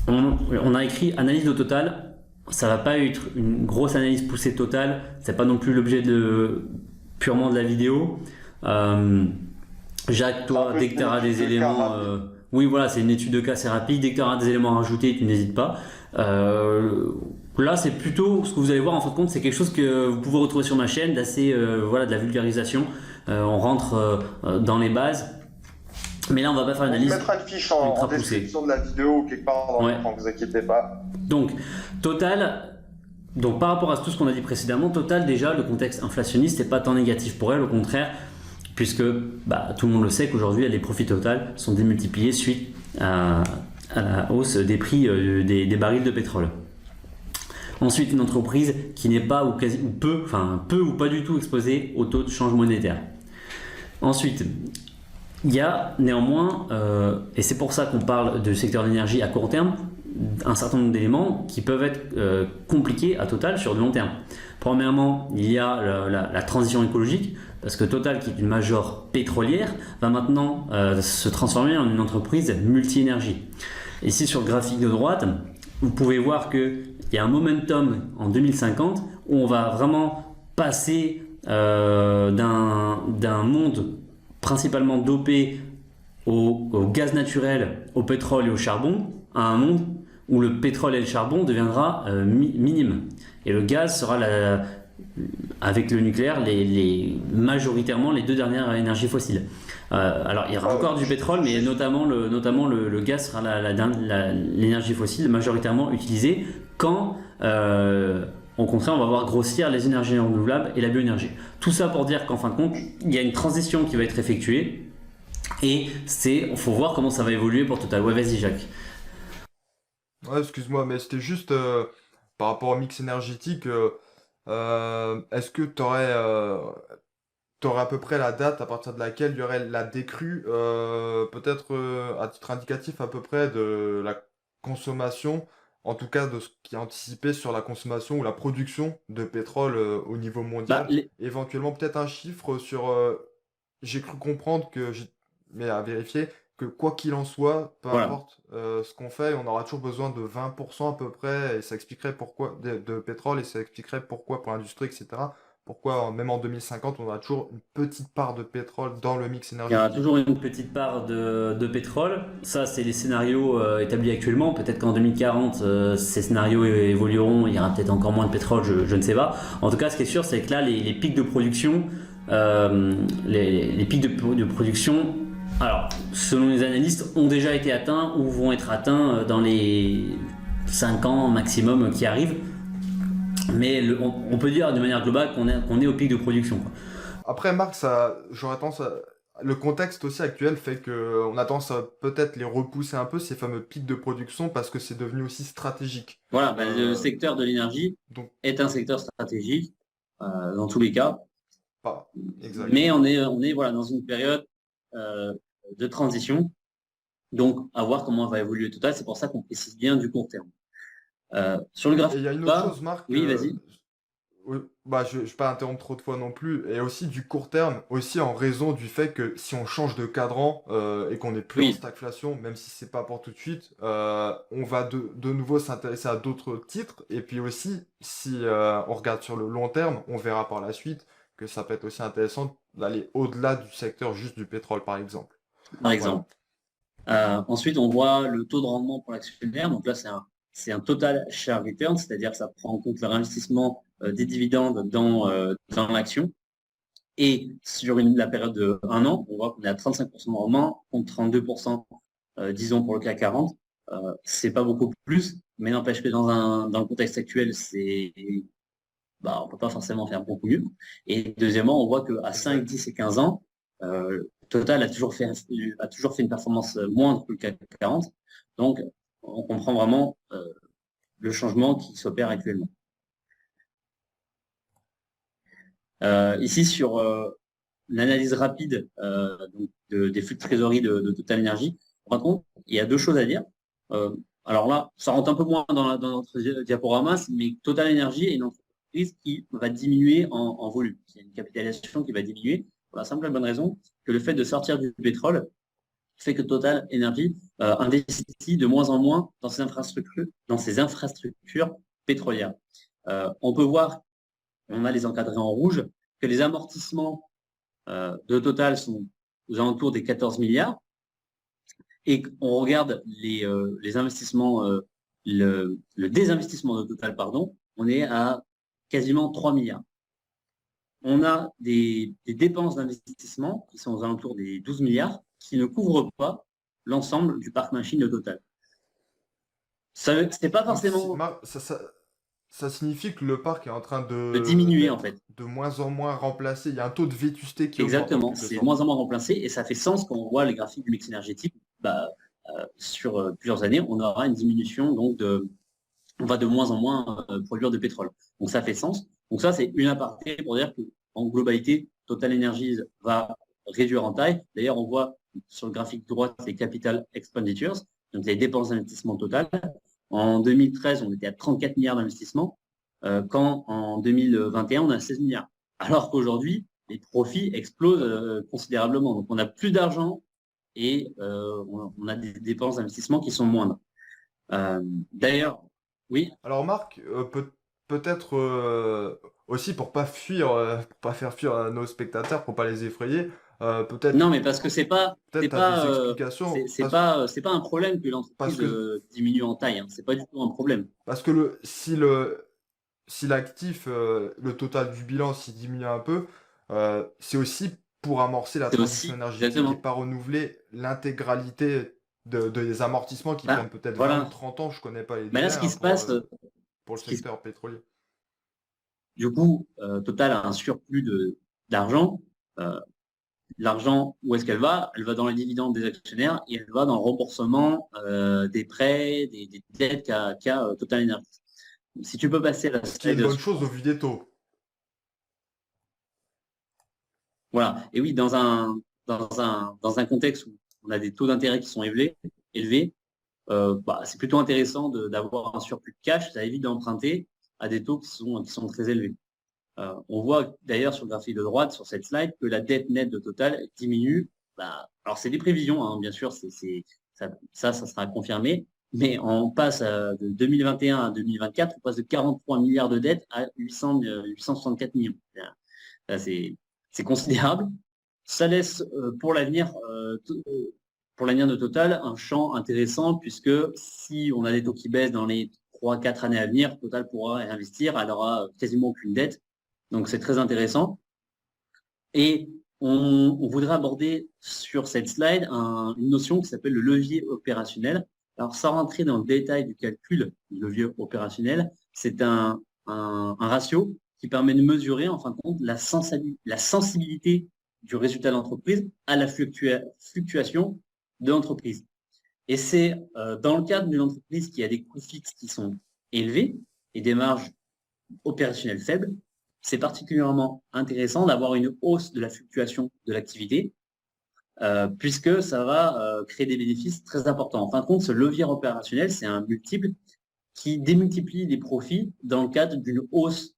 on a écrit analyse de Total. Ça va pas être une grosse analyse poussée totale. C'est pas non plus l'objet purement de la vidéo. Jacques, toi, dès que tu auras des éléments, oui, voilà, c'est une étude de cas assez rapide. Dès que tu auras des éléments à rajouter, tu n'hésites pas. Là, c'est plutôt ce que vous allez voir en fin de compte, c'est quelque chose que vous pouvez retrouver sur ma chaîne, d'assez, voilà, de la vulgarisation. On rentre dans les bases. Mais là, on va pas faire une analyse. On mettra une fiche en description de la vidéo quelque part dans l'écran, ne vous inquiétez pas. Donc, Total, donc par rapport à tout ce qu'on a dit précédemment, Total, déjà, le contexte inflationniste n'est pas tant négatif pour elle, au contraire, puisque tout le monde le sait qu'aujourd'hui, les profits Total sont démultipliés suite à la hausse des prix des barils de pétrole. Ensuite, une entreprise qui n'est pas ou peu ou pas du tout exposée au taux de change monétaire. Ensuite, il y a néanmoins, et c'est pour ça qu'on parle du secteur de l'énergie à court terme, un certain nombre d'éléments qui peuvent être compliqués à Total sur le long terme. Premièrement, il y a la transition écologique, parce que Total, qui est une major pétrolière, va maintenant se transformer en une entreprise multi-énergie. Ici, sur le graphique de droite, vous pouvez voir qu'il y a un momentum en 2050 où on va vraiment passer d'un monde principalement dopé au gaz naturel, au pétrole et au charbon, à un monde où le pétrole et le charbon deviendra minime. Et le gaz sera, avec le nucléaire, majoritairement les deux dernières énergies fossiles. Alors il y aura encore du pétrole, mais notamment le gaz sera l'énergie fossile majoritairement utilisée quand au contraire, on va voir grossir les énergies renouvelables et la bioénergie. Tout ça pour dire qu'en fin de compte, il y a une transition qui va être effectuée et il faut voir comment ça va évoluer pour Total. Ouais, vas-y Jacques. Ouais, excuse-moi, mais c'était juste par rapport au mix énergétique. Est-ce que t'aurais à peu près la date à partir de laquelle il y aurait la décrue, peut-être à titre indicatif à peu près de la consommation, en tout cas de ce qui est anticipé sur la consommation ou la production de pétrole au niveau Bah, mondial? Éventuellement peut-être un chiffre sur... j'ai cru comprendre mais à vérifier, que quoi qu'il en soit, peu voilà. importe ce qu'on fait, on aura toujours besoin de 20% à peu près, et ça expliquerait pourquoi, de pétrole, et ça expliquerait pourquoi pour l'industrie, etc. Pourquoi, même en 2050, on a toujours une petite part de pétrole dans le mix Il y aura énergétique. toujours une petite part de pétrole. Ça, c'est les scénarios établis actuellement. Peut-être qu'en 2040, ces scénarios évolueront. Il y aura peut-être encore moins de pétrole, je ne sais pas. En tout cas, ce qui est sûr, c'est que là, les pics de production, les pics de production, alors, selon les analystes, ont déjà été atteints ou vont être atteints dans les 5 ans maximum qui arrivent. Mais on peut dire de manière globale qu'on est au pic de production, quoi. Après, Marc, j'aurais tendance le contexte aussi actuel fait que on a tendance à peut-être les repousser un peu, ces fameux pics de production, parce que c'est devenu aussi stratégique. Voilà, bah, le Euh, secteur de l'énergie donc, est un secteur stratégique dans tous les cas, pas exact. mais on est voilà, dans une période euh, de transition, donc à voir comment va évoluer Total. C'est pour ça qu'on précise bien du court terme. Sur le Et graphique il y a une autre bas, chose, Marc, oui, vas-y. oui, bah, je ne vais pas interrompre trop de fois non plus, et aussi du court terme, aussi en raison du fait que si on change de cadran et qu'on n'est plus en Oui, stagflation, même si c'est pas pour tout de suite, on va de nouveau s'intéresser à d'autres titres, et puis aussi, si on regarde sur le long terme, on verra par la suite que ça peut être aussi intéressant d'aller au-delà du secteur juste du pétrole, par exemple. par Voilà. exemple. Ensuite, on voit le taux de rendement pour l'actionnaire. Donc là, c'est un total share return, c'est-à-dire que ça prend en compte le réinvestissement des dividendes dans l'action. Et sur la période de 1 an, on voit qu'on est à 35% de rendement contre 32%, disons, pour le CAC 40. C'est pas beaucoup plus, mais n'empêche que dans le contexte actuel, on peut pas forcément faire beaucoup mieux. Et deuxièmement, on voit qu'à 5, Exact. 10 et 15 ans, Total a toujours fait une performance moindre que le CAC 40. Donc, on comprend vraiment le changement qui s'opère actuellement. Ici, sur l'analyse rapide donc des flux de trésorerie de Total Energy, on compte, il y a deux choses à dire. Euh, alors là, ça rentre un peu moins dans notre diaporama, mais Total Energy est une entreprise qui va diminuer en volume. C'est une capitalisation qui va diminuer pour la simple et bonne raison que le fait de sortir du pétrole fait que Total Energy investit de moins en moins dans ses infrastructures pétrolières. On peut voir, on a les encadrés en rouge, que les amortissements de Total sont aux alentours des 14 milliards. Et on regarde les investissements, le désinvestissement de Total, pardon, on est à quasiment 3 milliards. On a des dépenses d'investissement qui sont aux alentours des 12 milliards qui ne couvrent pas l'ensemble du parc machine de Total. C'est pas Donc, forcément ça signifie que le parc est en train de diminuer en d'être fait. de moins en moins remplacé. Il y a un taux de vétusté qui augmente en Exactement, quelque c'est de sorte. moins en moins remplacé et ça fait sens quand on voit les graphiques du mix énergétique. Sur plusieurs années, on aura une diminution, donc on va de moins en moins produire de pétrole. Donc ça fait sens. Donc ça, c'est une aparté pour dire qu'en globalité, Total Energies va réduire en taille. D'ailleurs, on voit sur le graphique droit les capital expenditures, donc les dépenses d'investissement totales. En 2013, on était à 34 milliards d'investissements, quand en 2021, on a 16 milliards. Alors qu'aujourd'hui, les profits explosent considérablement. Donc on a plus d'argent et on a des dépenses d'investissement qui sont moindres. D'ailleurs, oui, Alors Marc, peut-être aussi pour pas faire fuir nos spectateurs, pour pas les effrayer, non, mais parce que peut-être t'as des explications c'est pas un problème que parce l'entreprise que diminue en taille. Hein. C'est pas du tout un problème. parce que si l'actif, le total du bilan, s'il diminue un peu, c'est aussi pour amorcer la C'est transition aussi énergétique et exactement. pas renouveler l'intégralité des amortissements qui Ben, prennent peut-être 20 ou voilà. 30 ans, je connais pas les Ben là, délais hein, ce pour le qui se secteur pétrolier. Du coup, Total a un surplus d'argent. Euh, L'argent, où est-ce qu'elle va? Elle va dans les dividendes des actionnaires et elle va dans le remboursement des prêts, des dettes qu'a Total Energy. Si tu peux passer la Ce qui est une slide bonne chose au suivante. vu des taux. Voilà. Et oui, dans un contexte où on a des taux d'intérêt qui sont élevés, c'est plutôt intéressant d'avoir un surplus de cash. Ça évite d'emprunter à des taux qui sont très élevés. On voit d'ailleurs sur le graphique de droite, sur cette slide, que la dette nette de Total diminue. Alors, c'est des prévisions, hein, bien sûr, ça sera confirmé. Mais on passe de 2021 à 2024, on passe de 43 milliards de dettes à 864 millions. Là, c'est considérable. Ça laisse pour l'avenir de Total un champ intéressant, puisque si on a des taux qui baissent dans les 3-4 années à venir, Total pourra investir, elle aura quasiment aucune dette. Donc c'est très intéressant. Et on voudrait aborder sur cette slide une notion qui s'appelle le levier opérationnel. Alors sans rentrer dans le détail du calcul du levier opérationnel, c'est un ratio qui permet de mesurer en fin de compte la sensibilité du résultat de l'entreprise à la fluctuation de l'entreprise. Et c'est dans le cadre d'une entreprise qui a des coûts fixes qui sont élevés et des marges opérationnelles faibles, c'est particulièrement intéressant d'avoir une hausse de la fluctuation de l'activité, puisque ça va créer des bénéfices très importants. En fin de compte, ce levier opérationnel, c'est un multiple qui démultiplie les profits dans le cadre d'une hausse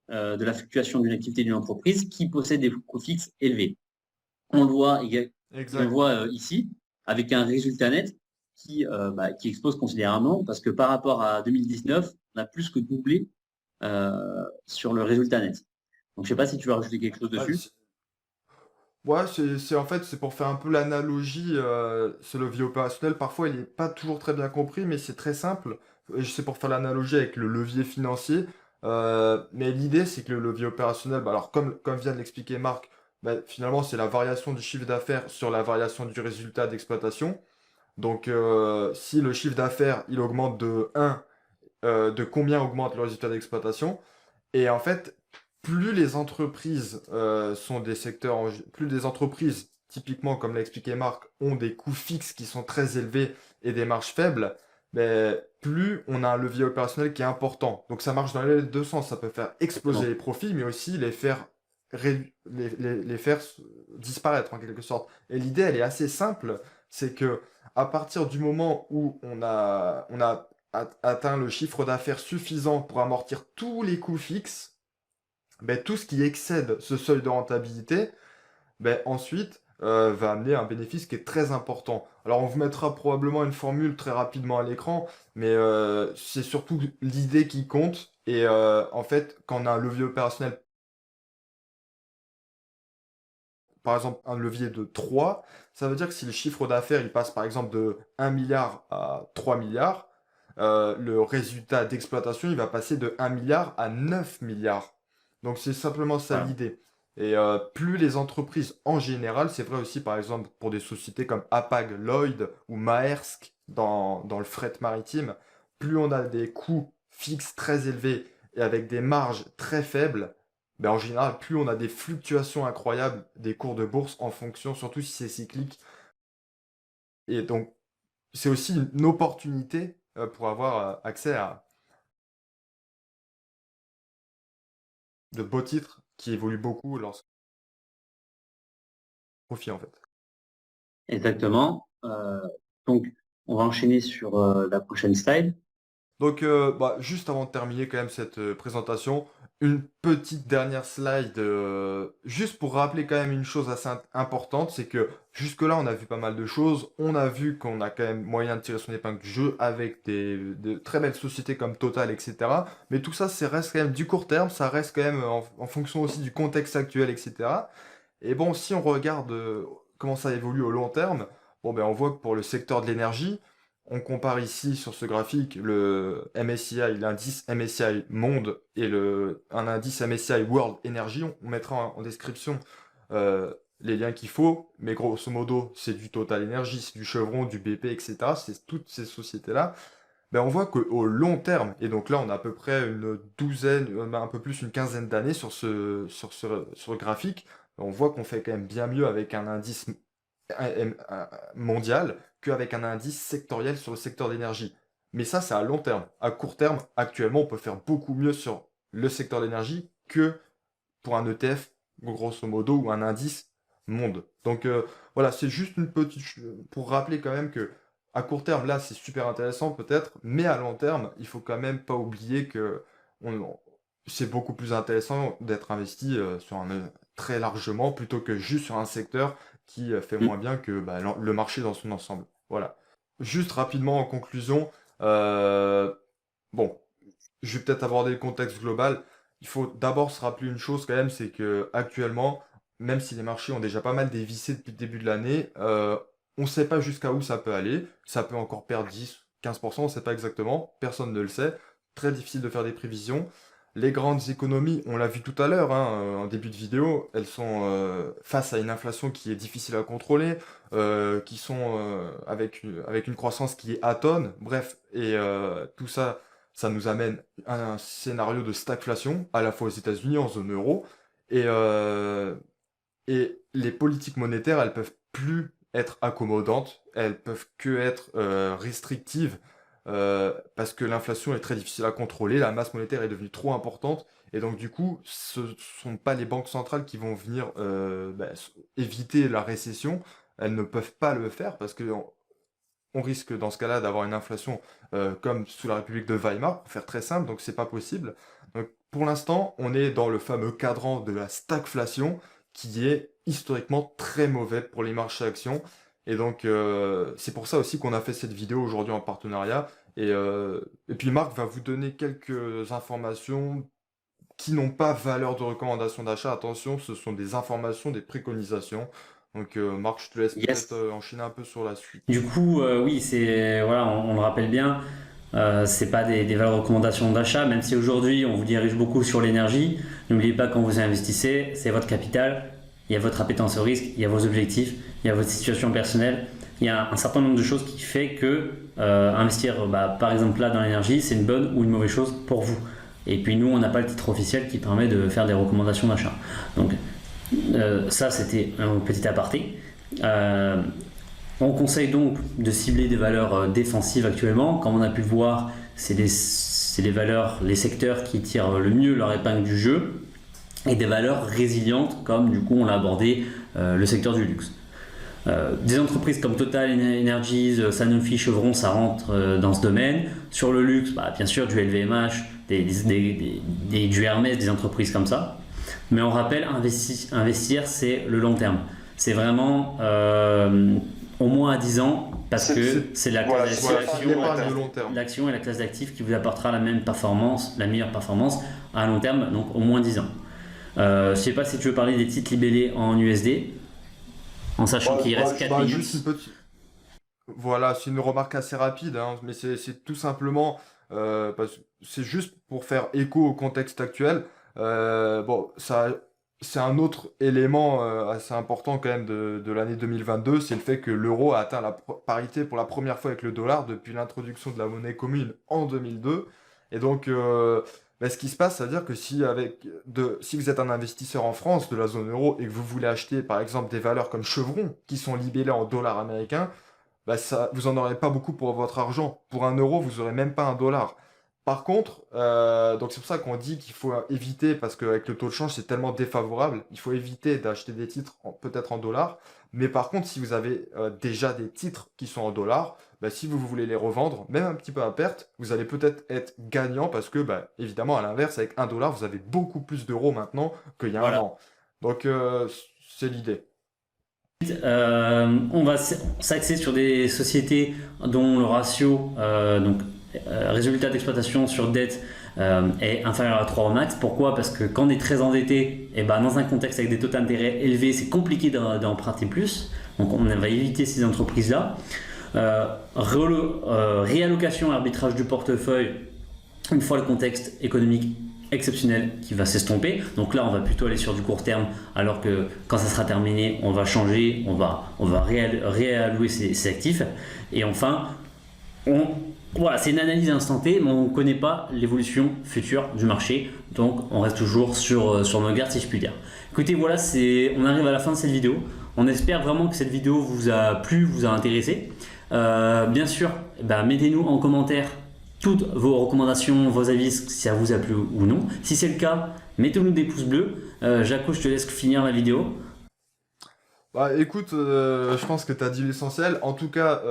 de la fluctuation d'une activité d'une entreprise qui possède des coûts fixes élevés. On le voit, ici, avec un résultat net qui explose considérablement, parce que par rapport à 2019, on a plus que doublé sur le résultat net. Donc, je ne sais pas si tu veux rajouter quelque chose dessus. Ouais, en fait, c'est pour faire un peu l'analogie, ce levier opérationnel, parfois il n'est pas toujours très bien compris, mais c'est très simple. C'est pour faire l'analogie avec le levier financier. Mais l'idée, c'est que le levier opérationnel, alors comme vient de l'expliquer Marc, finalement, c'est la variation du chiffre d'affaires sur la variation du résultat d'exploitation. Donc, si le chiffre d'affaires, il augmente de 1, de combien augmente le résultat d'exploitation? Et en fait, plus les entreprises sont des secteurs, plus les entreprises, typiquement comme l'a expliqué Marc, ont des coûts fixes qui sont très élevés et des marges faibles, plus on a un levier opérationnel qui est important. Donc ça marche dans les deux sens. Ça peut faire exploser les profits, mais aussi les faire, les faire disparaître en quelque sorte. Et l'idée, elle est assez simple, c'est que à partir du moment où on a atteint le chiffre d'affaires suffisant pour amortir tous les coûts fixes, tout ce qui excède ce seuil de rentabilité, ensuite va amener un bénéfice qui est très important. Alors on vous mettra probablement une formule très rapidement à l'écran, mais c'est surtout l'idée qui compte. Et en fait, quand on a un levier opérationnel, par exemple un levier de 3, ça veut dire que si le chiffre d'affaires il passe par exemple de 1 milliard à 3 milliards, le résultat d'exploitation il va passer de 1 milliard à 9 milliards. Donc c'est simplement ça Voilà. l'idée. Et plus les entreprises en général, c'est vrai aussi par exemple pour des sociétés comme Hapag Lloyd ou Maersk dans le fret maritime, plus on a des coûts fixes très élevés et avec des marges très faibles, en général, plus on a des fluctuations incroyables des cours de bourse en fonction, surtout si c'est cyclique. Et donc, c'est aussi une opportunité pour avoir accès à de beaux titres qui évoluent beaucoup lorsqu'on profite en fait. Exactement. Donc, on va enchaîner sur la prochaine slide. Donc, juste avant de terminer quand même cette présentation, une petite dernière slide, juste pour rappeler quand même une chose assez importante, c'est que jusque-là, on a vu pas mal de choses. On a vu qu'on a quand même moyen de tirer son épingle du jeu avec de très belles sociétés comme Total, etc. Mais tout ça, ça reste quand même du court terme, ça reste quand même en fonction aussi du contexte actuel, etc. Et bon, si on regarde comment ça évolue au long terme, on voit que pour le secteur de l'énergie, on compare ici sur ce graphique le MSCI, l'indice MSCI Monde et un indice MSCI World Energy. On mettra en description les liens qu'il faut, mais grosso modo, c'est du Total Energy, c'est du Chevron, du BP, etc. C'est toutes ces sociétés-là. ben on voit qu'au long terme, et donc là on a à peu près une douzaine, un peu plus une quinzaine d'années sur le graphique, on voit qu'on fait quand même bien mieux avec un indice mondial qu'avec un indice sectoriel sur le secteur d'énergie. Mais ça, c'est à long terme. À court terme, actuellement, on peut faire beaucoup mieux sur le secteur d'énergie que pour un ETF, grosso modo, ou un indice monde. Donc voilà, c'est juste une petite pour rappeler quand même que à court terme, là, c'est super intéressant peut-être, mais à long terme, il faut quand même pas oublier que c'est beaucoup plus intéressant d'être investi sur très largement plutôt que juste sur un secteur qui fait moins bien que le marché dans son ensemble. Voilà. Juste rapidement en conclusion, bon, je vais peut-être aborder le contexte global. Il faut d'abord se rappeler une chose quand même, c'est que actuellement, même si les marchés ont déjà pas mal dévissé depuis le début de l'année, on ne sait pas jusqu'à où ça peut aller. Ça peut encore perdre 10, 15%, on ne sait pas exactement. Personne ne le sait. Très difficile de faire des prévisions. Les grandes économies, on l'a vu tout à l'heure, hein, en début de vidéo, elles sont face à une inflation qui est difficile à contrôler, qui sont avec une croissance qui est atone. Bref, et tout ça, ça nous amène à un scénario de stagflation, à la fois aux États-Unis, en zone euro. Et les politiques monétaires, elles peuvent plus être accommodantes, elles peuvent que être restrictives, parce que l'inflation est très difficile à contrôler, la masse monétaire est devenue trop importante, et donc du coup, ce sont pas les banques centrales qui vont venir éviter la récession, elles ne peuvent pas le faire, parce que on risque dans ce cas-là d'avoir une inflation comme sous la République de Weimar, pour faire très simple, donc c'est pas possible. Donc pour l'instant, on est dans le fameux cadran de la stagflation, qui est historiquement très mauvais pour les marchés actions. Et donc, c'est pour ça aussi qu'on a fait cette vidéo aujourd'hui en partenariat. Et puis Marc va vous donner quelques informations qui n'ont pas valeur de recommandation d'achat. Attention, ce sont des informations, des préconisations. Donc Marc, je te laisse peut-être enchaîner un peu sur la suite. Du coup, oui, voilà, on le rappelle bien, c'est pas des valeurs de recommandation d'achat, même si aujourd'hui on vous dirige beaucoup sur l'énergie. N'oubliez pas, quand vous investissez, c'est votre capital, il y a votre appétence au risque, il y a vos objectifs, il y a votre situation personnelle, il y a un certain nombre de choses qui fait que investir par exemple là dans l'énergie, c'est une bonne ou une mauvaise chose pour vous. Et puis nous, on n'a pas le titre officiel qui permet de faire des recommandations d'achat. Donc ça, c'était un petit aparté. On conseille donc de cibler des valeurs défensives actuellement. Comme on a pu le voir, c'est les valeurs, les secteurs qui tirent le mieux leur épingle du jeu, et des valeurs résilientes comme du coup on l'a abordé, le secteur du luxe. Des entreprises comme Total Energies, Sanofi, Chevron, ça rentre dans ce domaine. Sur le luxe, bien sûr du LVMH, du Hermès, des entreprises comme ça. Mais on rappelle, investir c'est le long terme. C'est vraiment au moins à 10 ans, parce que c'est la classe l'action et la classe d'actifs qui vous apportera la meilleure performance à long terme, donc au moins 10 ans. Je ne sais pas si tu veux parler des titres libellés en USD, en sachant qu'il reste 4 minutes. Juste voilà, c'est une remarque assez rapide, hein, mais c'est tout simplement, c'est juste pour faire écho au contexte actuel. C'est un autre élément assez important quand même de l'année 2022, c'est le fait que l'euro a atteint la parité pour la première fois avec le dollar depuis l'introduction de la monnaie commune en 2002. Et donc, ce qui se passe, c'est-à-dire que si vous êtes un investisseur en France de la zone euro et que vous voulez acheter par exemple des valeurs comme Chevron qui sont libellées en dollars américains, vous n'en aurez pas beaucoup pour votre argent. Pour 1 euro, vous n'aurez même pas 1 dollar. Par contre, donc c'est pour ça qu'on dit qu'il faut éviter, parce qu'avec le taux de change c'est tellement défavorable, il faut éviter d'acheter des titres peut-être en dollars. Mais par contre, si vous avez déjà des titres qui sont en dollars, si vous voulez les revendre, même un petit peu à perte, vous allez peut-être être gagnant, parce que évidemment à l'inverse, avec 1 dollar, vous avez beaucoup plus d'euros maintenant qu'il y a un an. Donc c'est l'idée. On va s'axer sur des sociétés dont le ratio résultat d'exploitation sur dette est inférieur à 3 au max. Pourquoi ? Parce que quand on est très endetté, dans un contexte avec des taux d'intérêt élevés, c'est compliqué d'emprunter plus. Donc on va éviter ces entreprises-là. Réallocation et arbitrage du portefeuille une fois le contexte économique exceptionnel qui va s'estomper. Donc là, on va plutôt aller sur du court terme, alors que quand ça sera terminé, on va changer, on va réallouer ses actifs. Et enfin, Voilà, c'est une analyse instant T, mais on ne connaît pas l'évolution future du marché, donc on reste toujours sur nos gardes si je puis dire. Écoutez, voilà, on arrive à la fin de cette vidéo. On espère vraiment que cette vidéo vous a plu, vous a intéressé. Bien sûr, mettez-nous en commentaire toutes vos recommandations, vos avis, si ça vous a plu ou non. Si c'est le cas, mettez-nous des pouces bleus. Jaco, je te laisse finir la vidéo. Bah écoute, je pense que tu as dit l'essentiel. En tout cas,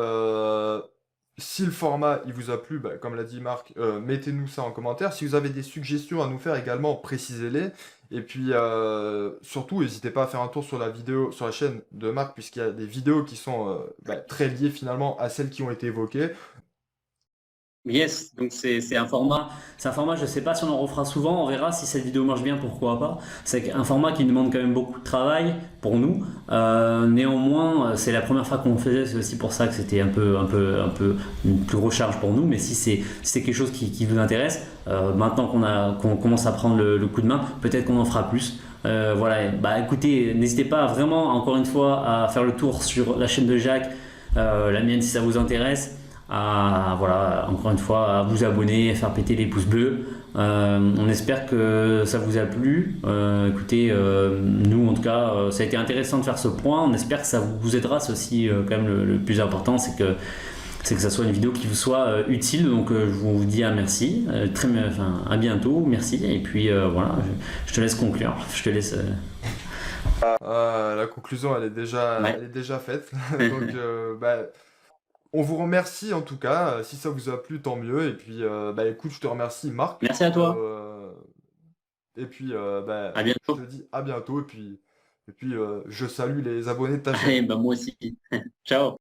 si le format il vous a plu, comme l'a dit Marc, mettez-nous ça en commentaire. Si vous avez des suggestions à nous faire également, précisez-les. Et puis surtout, n'hésitez pas à faire un tour sur la vidéo, sur la chaîne de Marc, puisqu'il y a des vidéos qui sont très liées finalement à celles qui ont été évoquées. Yes, donc c'est un format, je ne sais pas si on en refera souvent, on verra si cette vidéo marche bien, pourquoi pas. C'est un format qui demande quand même beaucoup de travail pour nous. Néanmoins, c'est la première fois qu'on le faisait, c'est aussi pour ça que c'était un peu une plus grosse charge pour nous. Mais si c'est quelque chose qui vous intéresse, maintenant qu'on commence à prendre le coup de main, peut-être qu'on en fera plus. Voilà, écoutez, n'hésitez pas vraiment, encore une fois, à faire le tour sur la chaîne de Jacques, la mienne si ça vous intéresse. Encore une fois, à vous abonner, à faire péter les pouces bleus. On espère que ça vous a plu. Écoutez, nous en tout cas, ça a été intéressant de faire ce point. On espère que ça vous aidera. C'est aussi quand même le plus important, c'est que ça soit une vidéo qui vous soit utile. Donc je vous dis merci, à bientôt, merci. Et puis voilà, je te laisse conclure. Je te laisse. La conclusion, elle est déjà faite. Donc, on vous remercie en tout cas. Si ça vous a plu, tant mieux. Et puis, écoute, je te remercie, Marc. Merci à toi. Et puis, À bientôt. je te dis à bientôt. Et puis, je salue les abonnés de ta chaîne. Allez, moi aussi. Ciao.